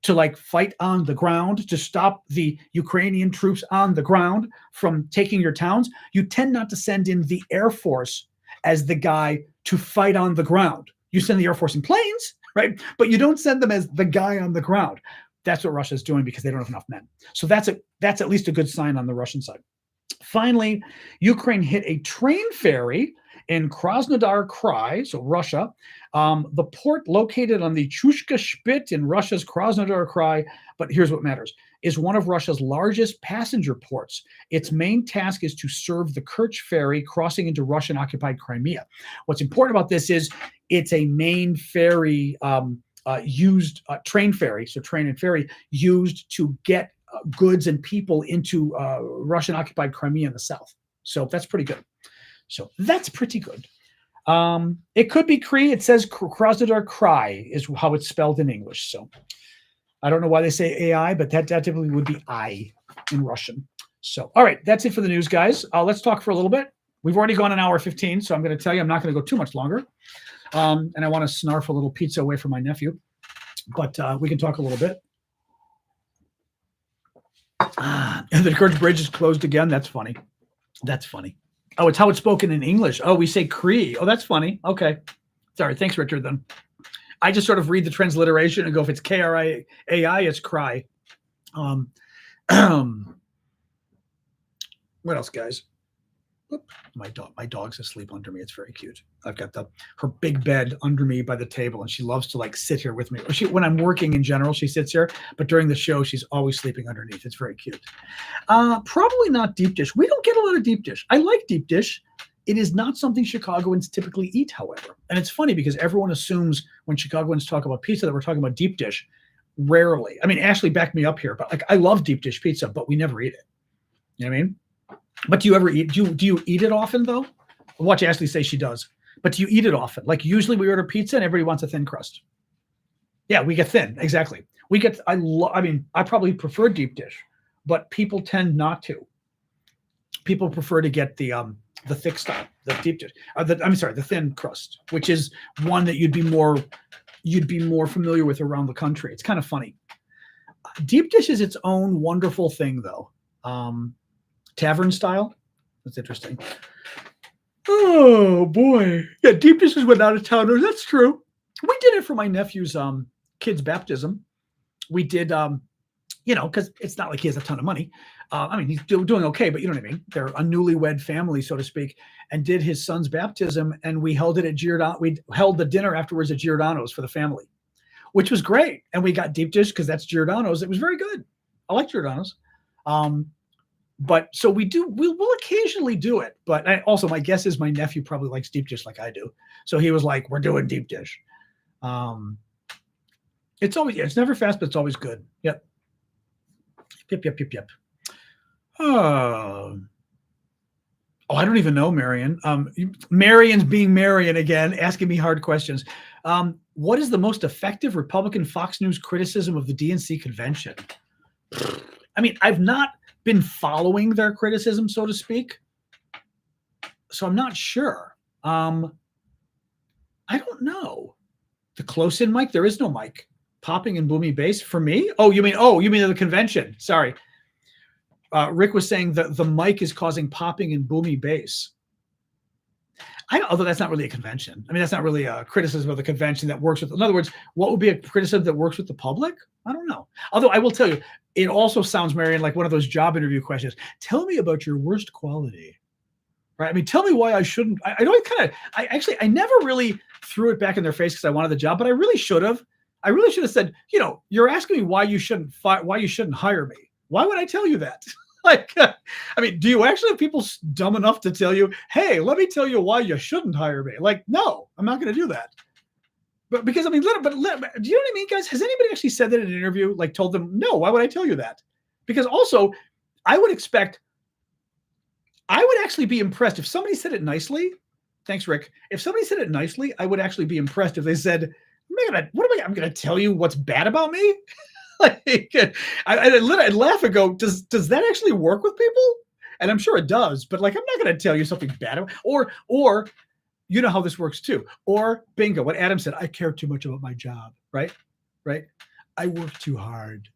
to fight on the ground, to stop the Ukrainian troops on the ground from taking your towns, you tend not to send in the Air Force as the guy to fight on the ground. You send the Air Force in planes, right? But you don't send them as the guy on the ground. That's what Russia's doing because they don't have enough men. So that's at least a good sign on the Russian side. Finally, Ukraine hit a train ferry in Krasnodar Krai, so Russia. The port located on the Chushka Spit in Russia's Krasnodar Krai, but here's what matters, is one of Russia's largest passenger ports. Its main task is to serve the Kerch ferry crossing into Russian-occupied Crimea. What's important about this is it's a main ferry used, train ferry, so train and ferry, used to get goods and people into Russian-occupied Crimea in the south. So that's pretty good. It could be Cree. It says Krasnodar Krai is how it's spelled in English. So I don't know why they say AI, but that typically would be I in Russian. So, all right, that's it for the news, guys. Let's talk for a little bit. We've already gone an hour 15, so I'm going to tell you I'm not going to go too much longer. And I want to snarf a little pizza away from my nephew, but we can talk a little bit. And the Kerch Bridge is closed again. That's funny. That's funny. Oh, it's how it's spoken in English. Oh, we say Cree. Oh, that's funny. Okay. Sorry. Thanks, Richard, then. I just sort of read the transliteration and go, if it's K-R-I-A-I, it's cry. What else, guys? Oop, my dog's asleep under me. It's very cute. I've got her big bed under me by the table, and she loves to sit here with me. When I'm working in general, she sits here, but during the show, she's always sleeping underneath. It's very cute. Probably not deep dish. We don't get a lot of deep dish. I like deep dish. It is not something Chicagoans typically eat, however. And it's funny because everyone assumes when Chicagoans talk about pizza that we're talking about deep dish. Rarely. I mean, Ashley backed me up here, but I love deep dish pizza, but we never eat it. You know what I mean? But do you ever eat? Do you eat it often though? Watch Ashley say she does. But do you eat it often? Usually we order pizza and everybody wants a thin crust. Yeah, we get thin. Exactly. We get. I probably prefer deep dish, but people tend not to. People prefer to get the the thick style, the deep dish. The thin crust, which is one that you'd be more familiar with around the country. It's kind of funny. Deep dish is its own wonderful thing, though. Tavern style. That's interesting. Oh boy, yeah. Deep dishes went out of town. That's true. We did it for my nephew's kid's baptism. We did, because it's not like he has a ton of money. He's doing okay, but you know what I mean? They're a newlywed family, so to speak, and did his son's baptism, and we held it at Giordano. We held the dinner afterwards at Giordano's for the family, which was great. And we got deep dish because that's Giordano's. It was very good. I like Giordano's. But so we'll occasionally do it. But also my guess is my nephew probably likes deep dish like I do. So he was like, we're doing deep dish. It's never fast, but it's always good. Yep. Yep. Oh, I don't even know, Marion. Marion's being Marion again, asking me hard questions. What is the most effective Republican Fox News criticism of the DNC convention? I've not been following their criticism, so to speak, so I'm not sure. I don't know. The close-in mic? There is no mic. Popping and boomy bass for me? You mean the convention? Sorry. Rick was saying that the mic is causing popping and boomy bass. Although that's not really a convention. That's not really a criticism of the convention that works with. In other words, what would be a criticism that works with the public? I don't know. Although I will tell you, it also sounds, Marion, like one of those job interview questions. Tell me about your worst quality. Right? Tell me why I shouldn't. I never really threw it back in their face because I wanted the job, but I really should have. I really should have said, you're asking me why you shouldn't hire me. Why would I tell you that? Do you actually have people dumb enough to tell you, hey, let me tell you why you shouldn't hire me? No, I'm not going to do that. But because, do you know what I mean, guys? Has anybody actually said that in an interview, told them, no, why would I tell you that? Because also, I would actually be impressed if somebody said it nicely. Thanks, Rick. If somebody said it nicely, I would actually be impressed if they said, I'm going to tell you what's bad about me? I'd laugh and go, does that actually work with people? And I'm sure it does, but I'm not going to tell you something bad about, or you know how this works too. Or bingo, what Adam said, I care too much about my job, right? I work too hard.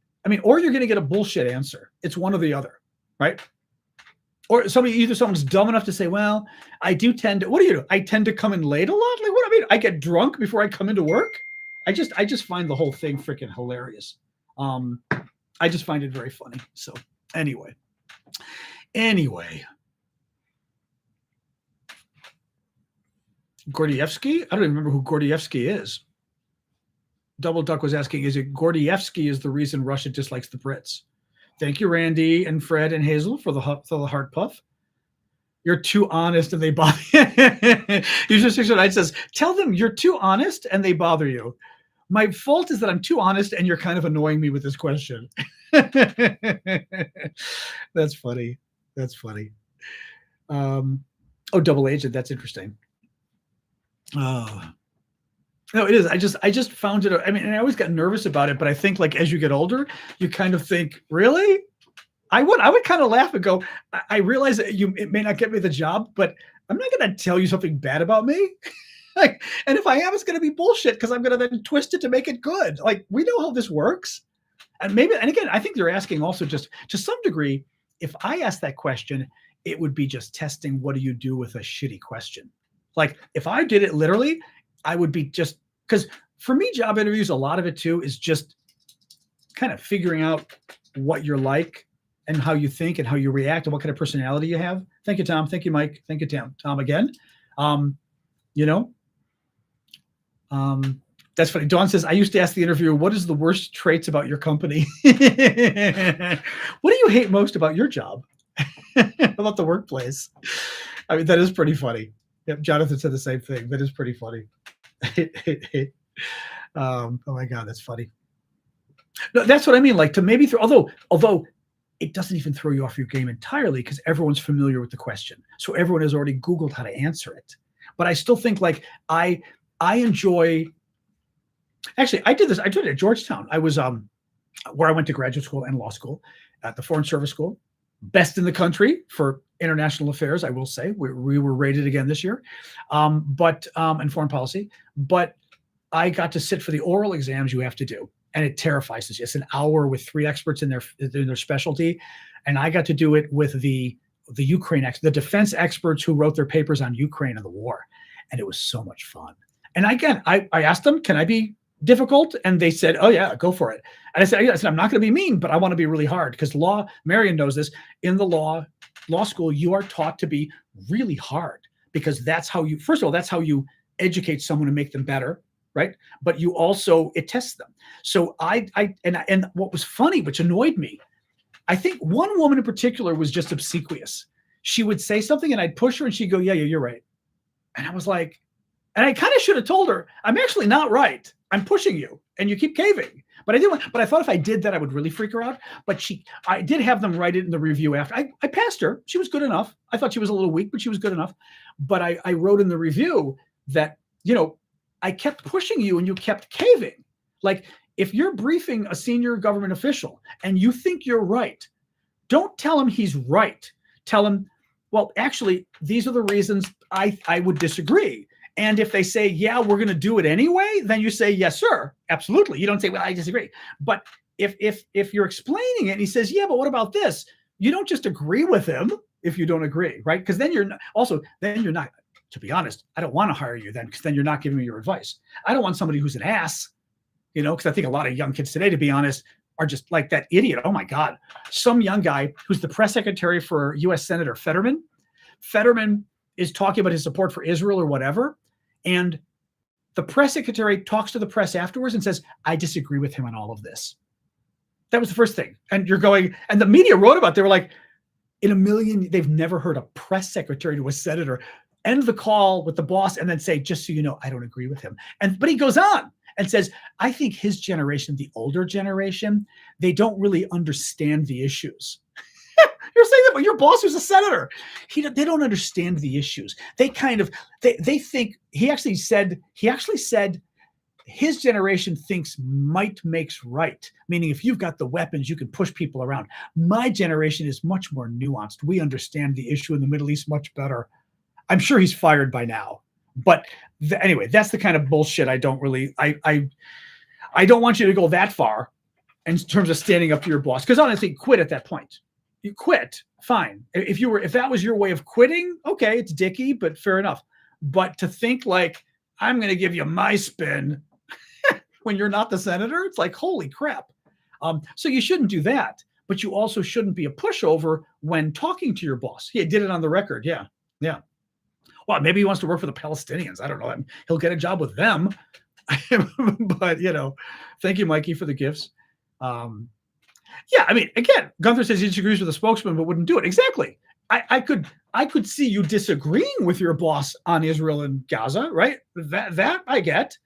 Or you're going to get a bullshit answer. It's one or the other, right? Or someone's dumb enough to say, well, I do tend to, what do you do? I tend to come in late a lot. I get drunk before I come into work. I just find the whole thing freaking hilarious. I just find it very funny. So anyway, Gordievsky? I don't even remember who Gordievsky is. Double Duck was asking, is it Gordievsky is the reason Russia dislikes the Brits? Thank you, Randy and Fred and Hazel for the heart puff. You're too honest and they bother you. User 609 says, tell them you're too honest and they bother you. My fault is that I'm too honest and you're kind of annoying me with this question. That's funny. Double agent. That's interesting. No, it is. I just found it. I always got nervous about it, but I think as you get older, you kind of think, really? I would kind of laugh and go, I realize that it may not get me the job, but I'm not going to tell you something bad about me. And if I am, it's going to be bullshit because I'm going to then twist it to make it good. We know how this works. And again, I think they're asking also just to some degree, if I asked that question, it would be just testing what do you do with a shitty question. If I did it literally, I would be just, because for me, job interviews, a lot of it too is just kind of figuring out what you're like and how you think and how you react and what kind of personality you have. Thank you, Tom. Thank you, Mike. Thank you, Tom again. That's funny. Dawn says, I used to ask the interviewer, what is the worst traits about your company? What do you hate most about your job? About the workplace? That is pretty funny. Yep, Jonathan said the same thing. That is pretty funny. Oh my God, that's funny. No, that's what I mean. To maybe throw, although it doesn't even throw you off your game entirely because everyone's familiar with the question. So everyone has already Googled how to answer it. But I still think I enjoy, actually, I did it at Georgetown. I was, where I went to graduate school and law school at the Foreign Service School, best in the country for international affairs, I will say. We were rated again this year, in foreign policy. But I got to sit for the oral exams you have to do, and it terrifies us. It's an hour with 3 experts in their specialty, and I got to do it with the Ukraine the defense experts who wrote their papers on Ukraine and the war, and it was so much fun. And again, I asked them, can I be difficult? And they said, oh yeah, go for it. And I said, I'm not going to be mean, but I want to be really hard, because Marion knows this, in the law school, you are taught to be really hard, because that's how you, first of all, that's how you educate someone and make them better, right? But you also, it tests them. So and what was funny, which annoyed me, I think one woman in particular was just obsequious. She would say something and I'd push her and she'd go, yeah, you're right. And I was like, and I kind of should have told her, I'm actually not right. I'm pushing you and you keep caving. But I thought if I did that, I would really freak her out. But I did have them write it in the review after. I passed her. She was good enough. I thought she was a little weak, but she was good enough. But I wrote in the review that, I kept pushing you and you kept caving. Like, if you're briefing a senior government official and you think you're right, don't tell him he's right. Tell him, well, actually, these are the reasons I would disagree. And if they say, yeah, we're going to do it anyway, then you say, yes, sir, absolutely. You don't say, well, I disagree. But if you're explaining it and he says, yeah, but what about this? You don't just agree with him if you don't agree, right? Because then you're not, to be honest, I don't want to hire you then, because then you're not giving me your advice. I don't want somebody who's an ass, because I think a lot of young kids today, to be honest, are just like that idiot. Oh my God. Some young guy who's the press secretary for U.S. Senator Fetterman. Fetterman is talking about his support for Israel or whatever. And the press secretary talks to the press afterwards and says, I disagree with him on all of this. That was the first thing. And you're going, and the media wrote about it. They were like, in a million, they've never heard a press secretary to a senator end the call with the boss and then say, just so you know, I don't agree with him. But he goes on and says, I think his generation, the older generation, they don't really understand the issues. You're saying that, but your boss was a senator. They don't understand the issues. They think he actually said his generation thinks might makes right. Meaning if you've got the weapons, you can push people around. My generation is much more nuanced. We understand the issue in the Middle East much better. I'm sure he's fired by now. But anyway, that's the kind of bullshit I don't want you to go that far in terms of standing up to your boss. Because honestly, quit at that point. You quit, fine. If that was your way of quitting, okay, it's dicky, but fair enough. But to think like, I'm going to give you my spin when you're not the senator, it's like, holy crap. So you shouldn't do that. But you also shouldn't be a pushover when talking to your boss. He did it on the record. Yeah. Well, maybe he wants to work for the Palestinians. I don't know. He'll get a job with them. But, thank you, Mikey, for the gifts. Yeah, I mean, again, Gunther says he disagrees with the spokesman, but wouldn't do it. Exactly. I could see you disagreeing with your boss on Israel and Gaza, right? That I get.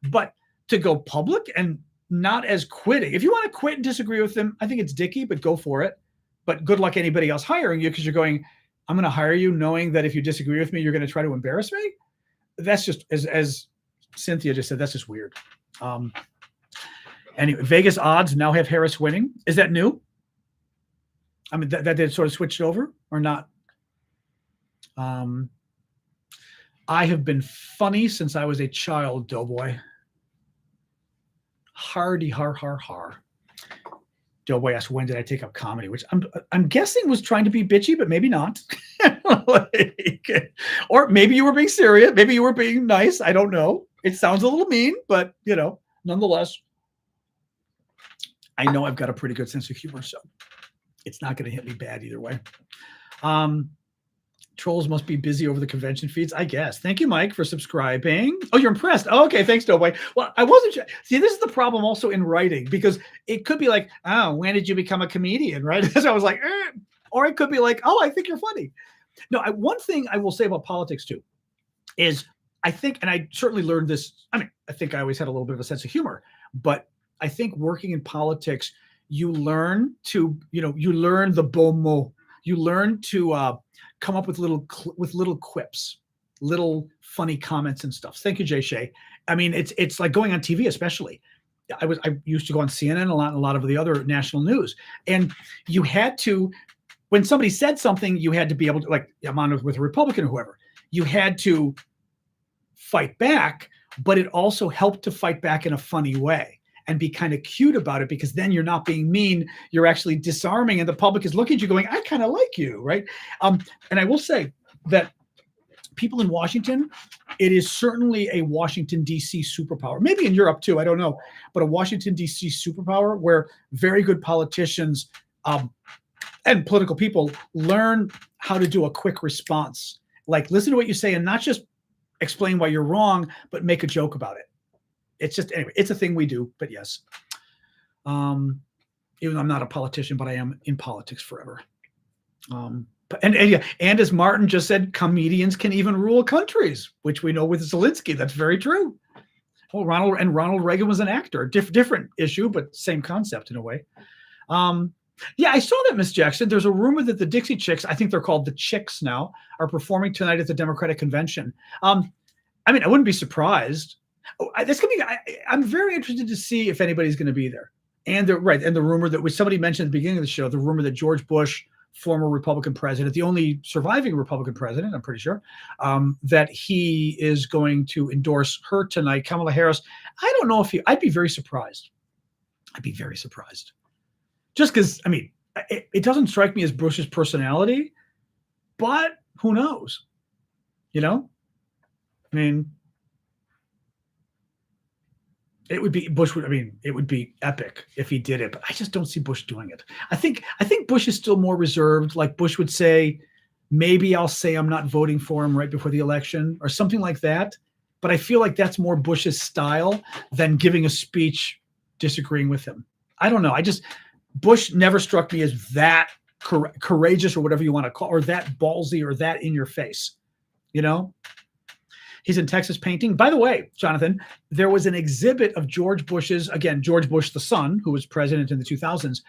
But to go public and not as quitting. If you want to quit and disagree with them, I think it's dicky, but go for it. But good luck anybody else hiring you, because you're going, I'm going to hire you knowing that if you disagree with me, you're going to try to embarrass me. That's just, as Cynthia just said, that's just weird. Anyway, Vegas odds now have Harris winning. Is that new? I mean, that they sort of switched over or not? I have been funny since I was a child, Doughboy. Hardy, har. Doughboy asked, when did I take up comedy? Which I'm guessing was trying to be bitchy, but maybe not. Or maybe you were being serious. Maybe you were being nice. I don't know. It sounds a little mean, but, nonetheless, I know I've got a pretty good sense of humor, so it's not going to hit me bad either way. Trolls must be busy over the convention feeds, I guess. Thank you, Mike, for subscribing. Oh, you're impressed. Oh, okay, thanks, Doughboy. Well, I wasn't sure. See, this is the problem also in writing, because it could be like, oh, when did you become a comedian, right? So I was like, or it could be like, oh, I think you're funny. No, one thing I will say about politics, too, is I think, and I certainly learned this, I mean, I think I always had a little bit of a sense of humor, but I think working in politics, you learn you learn the bon mot. You learn to come up with little quips, little funny comments and stuff. Thank you, Jay Shea. I mean, it's like going on TV, especially. I used to go on CNN a lot of the other national news, and you had to, when somebody said something, you had to be able to, like, I'm on with a Republican or whoever, you had to fight back, but it also helped to fight back in a funny way and be kind of cute about it, because then you're not being mean, you're actually disarming, and the public is looking at you going, I kind of like you, right? And I will say that people in Washington, it is certainly a Washington, D.C. superpower. Maybe in Europe too, I don't know, but a Washington, D.C. superpower where very good politicians and political people learn how to do a quick response. Like, listen to what you say and not just explain why you're wrong, but make a joke about it. It's just, anyway, it's a thing we do, but yes. Even though I'm not a politician, but I am in politics forever. And as Martin just said, comedians can even rule countries, which we know with Zelensky. That's very true. Well, Ronald Reagan was an actor. Different issue, but same concept in a way. Yeah, I saw that, Miss Jackson. There's a rumor that the Dixie Chicks, I think they're called the Chicks now, are performing tonight at the Democratic Convention. I mean, I wouldn't be surprised. I'm very interested to see if anybody's going to be there. And the rumor that somebody mentioned at the beginning of the show, the rumor that George Bush, former Republican president, the only surviving Republican president, I'm pretty sure, that he is going to endorse her tonight, Kamala Harris. I don't know if I'd be very surprised. I'd be very surprised. Just because, I mean, it doesn't strike me as Bush's personality, but who knows? You know? I mean, it would be epic if he did it, but I just don't see Bush doing it. I think Bush is still more reserved. Like, Bush would say, maybe I'll say I'm not voting for him right before the election or something like that. But I feel like that's more Bush's style than giving a speech disagreeing with him. I don't know. Bush never struck me as that courageous or whatever you want to call, or that ballsy or that in your face, you know? He's in Texas painting. By the way, Jonathan, there was an exhibit of George Bush's, again, George Bush, the son, who was president in the 2000s,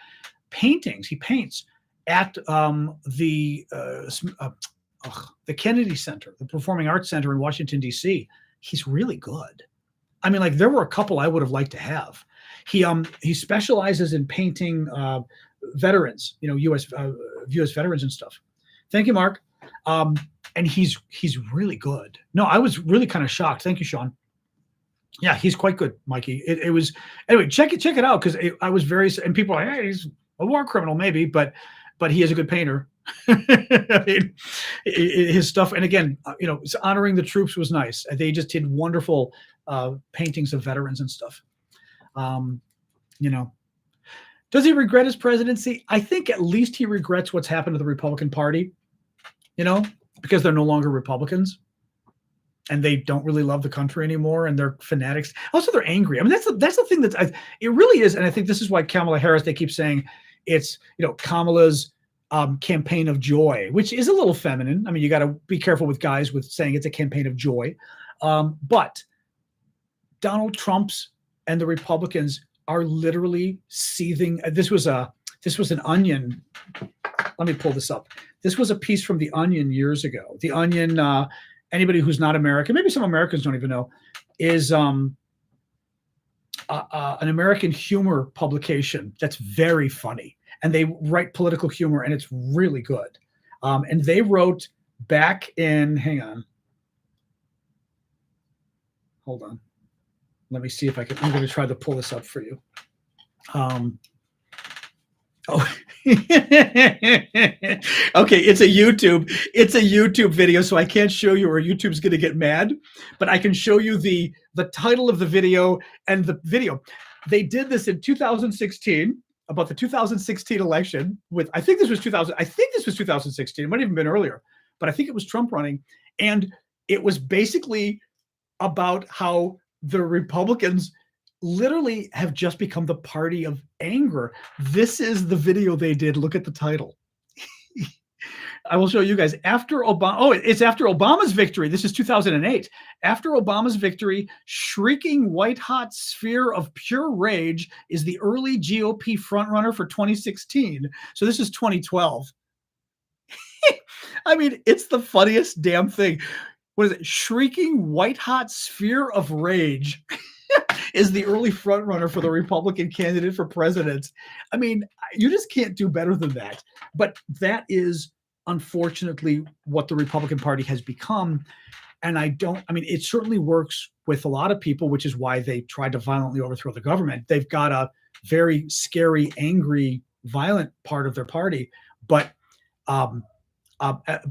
paintings. He paints at the Kennedy Center, the Performing Arts Center in Washington, D.C. He's really good. I mean, like, there were a couple I would have liked to have. He specializes in painting veterans, you know, U.S. veterans and stuff. Thank you, Mark. And he's really good. No, I was really kind of shocked. Thank you, Sean. Yeah, he's quite good, Mikey. It was, anyway, check it out, because I was very, and people are like, hey, he's a war criminal maybe, but he is a good painter. I mean, his stuff, and again, you know, honoring the troops was nice. They just did wonderful paintings of veterans and stuff. You know, does he regret his presidency? I think at least he regrets what's happened to the Republican Party, you know, because they're no longer Republicans and they don't really love the country anymore, and they're fanatics. Also, they're angry. I mean, that's the thing it really is. And I think this is why Kamala Harris, they keep saying it's, you know, Kamala's campaign of joy, which is a little feminine. I mean, you got to be careful with guys with saying it's a campaign of joy. But Donald Trump's and the Republicans are literally seething. This was an Onion. Let me pull this up. This was a piece from The Onion years ago. The Onion, anybody who's not American, maybe some Americans don't even know, is an American humor publication that's very funny. And they write political humor, and it's really good. And they wrote back in, hang on. Hold on. Let me see if I'm going to try to pull this up for you. Okay, it's a YouTube video, so I can't show you, or YouTube's going to get mad, but I can show you the title of the video and the video. They did this in 2016, about the 2016 election with, I think this was 2016. It might have even been earlier, but I think it was Trump running. And it was basically about how the Republicans literally have just become the party of anger. This is the video they did. Look at the title. I will show you guys. After Obama, it's after Obama's victory. This is 2008. After Obama's victory, shrieking white-hot sphere of pure rage is the early GOP frontrunner for 2016. So this is 2012. I mean, it's the funniest damn thing. What is it? Shrieking white-hot sphere of rage. is the early front runner for the Republican candidate for president. I mean, you just can't do better than that. But that is unfortunately what the Republican Party has become. And I mean, it certainly works with a lot of people, which is why they tried to violently overthrow the government. They've got a very scary, angry, violent part of their party, but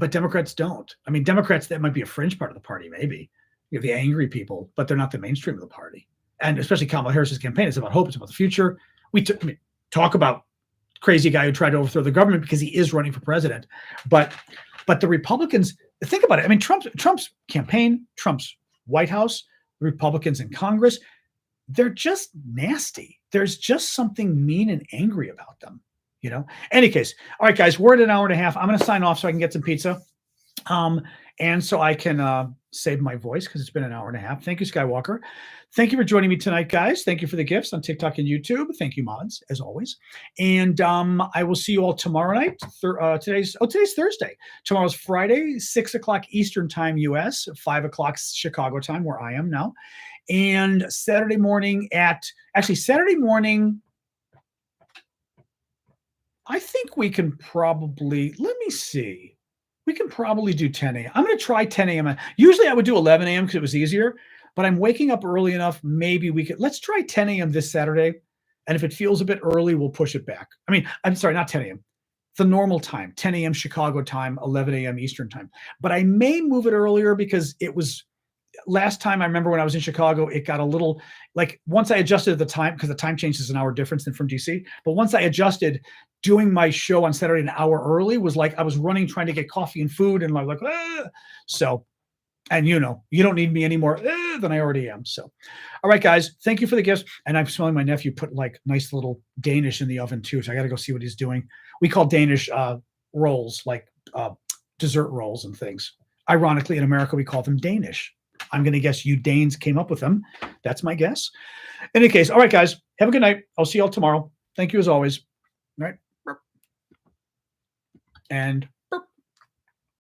Democrats don't. I mean, Democrats, that might be a fringe part of the party, maybe. You have the angry people, but they're not the mainstream of the party. And especially Kamala Harris's campaign, it's about hope, it's about the future. Talk about crazy guy who tried to overthrow the government because he is running for president. But the Republicans, think about it. I mean, Trump's campaign, Trump's White House, Republicans in Congress, they're just nasty. There's just something mean and angry about them, you know? Any case, all right, guys, we're at an hour and a half. I'm going to sign off so I can get some pizza. And so I can save my voice because it's been an hour and a half. Thank you, Skywalker. Thank you for joining me tonight, guys. Thank you for the gifts on TikTok and YouTube. Thank you, mods, as always. And I will see you all tomorrow night. Today's Thursday. Tomorrow's Friday, 6 o'clock Eastern time, US, 5 o'clock Chicago time, where I am now. And Saturday morning, I think we can probably, let me see. We can probably do 10 a.m. I'm going to try 10 a.m. Usually I would do 11 a.m. because it was easier, but I'm waking up early enough. Maybe let's try 10 a.m. this Saturday. And if it feels a bit early, we'll push it back. I mean, I'm sorry, not 10 a.m. The normal time, 10 a.m. Chicago time, 11 a.m. Eastern time. But I may move it earlier because it was, last time I remember when I was in Chicago, it got a little, like once I adjusted the time, because the time change is an hour difference than from DC. But once I adjusted, doing my show on Saturday an hour early was like I was running, trying to get coffee and food, and I'm like, so, and you know, you don't need me any more than I already am. So, all right, guys, thank you for the gifts. And I'm smelling my nephew put like nice little Danish in the oven too. So I got to go see what he's doing. We call Danish rolls, like dessert rolls and things. Ironically, in America, we call them Danish. I'm going to guess you Danes came up with them. That's my guess. In any case, all right, guys, have a good night. I'll see you all tomorrow. Thank you as always. All right. And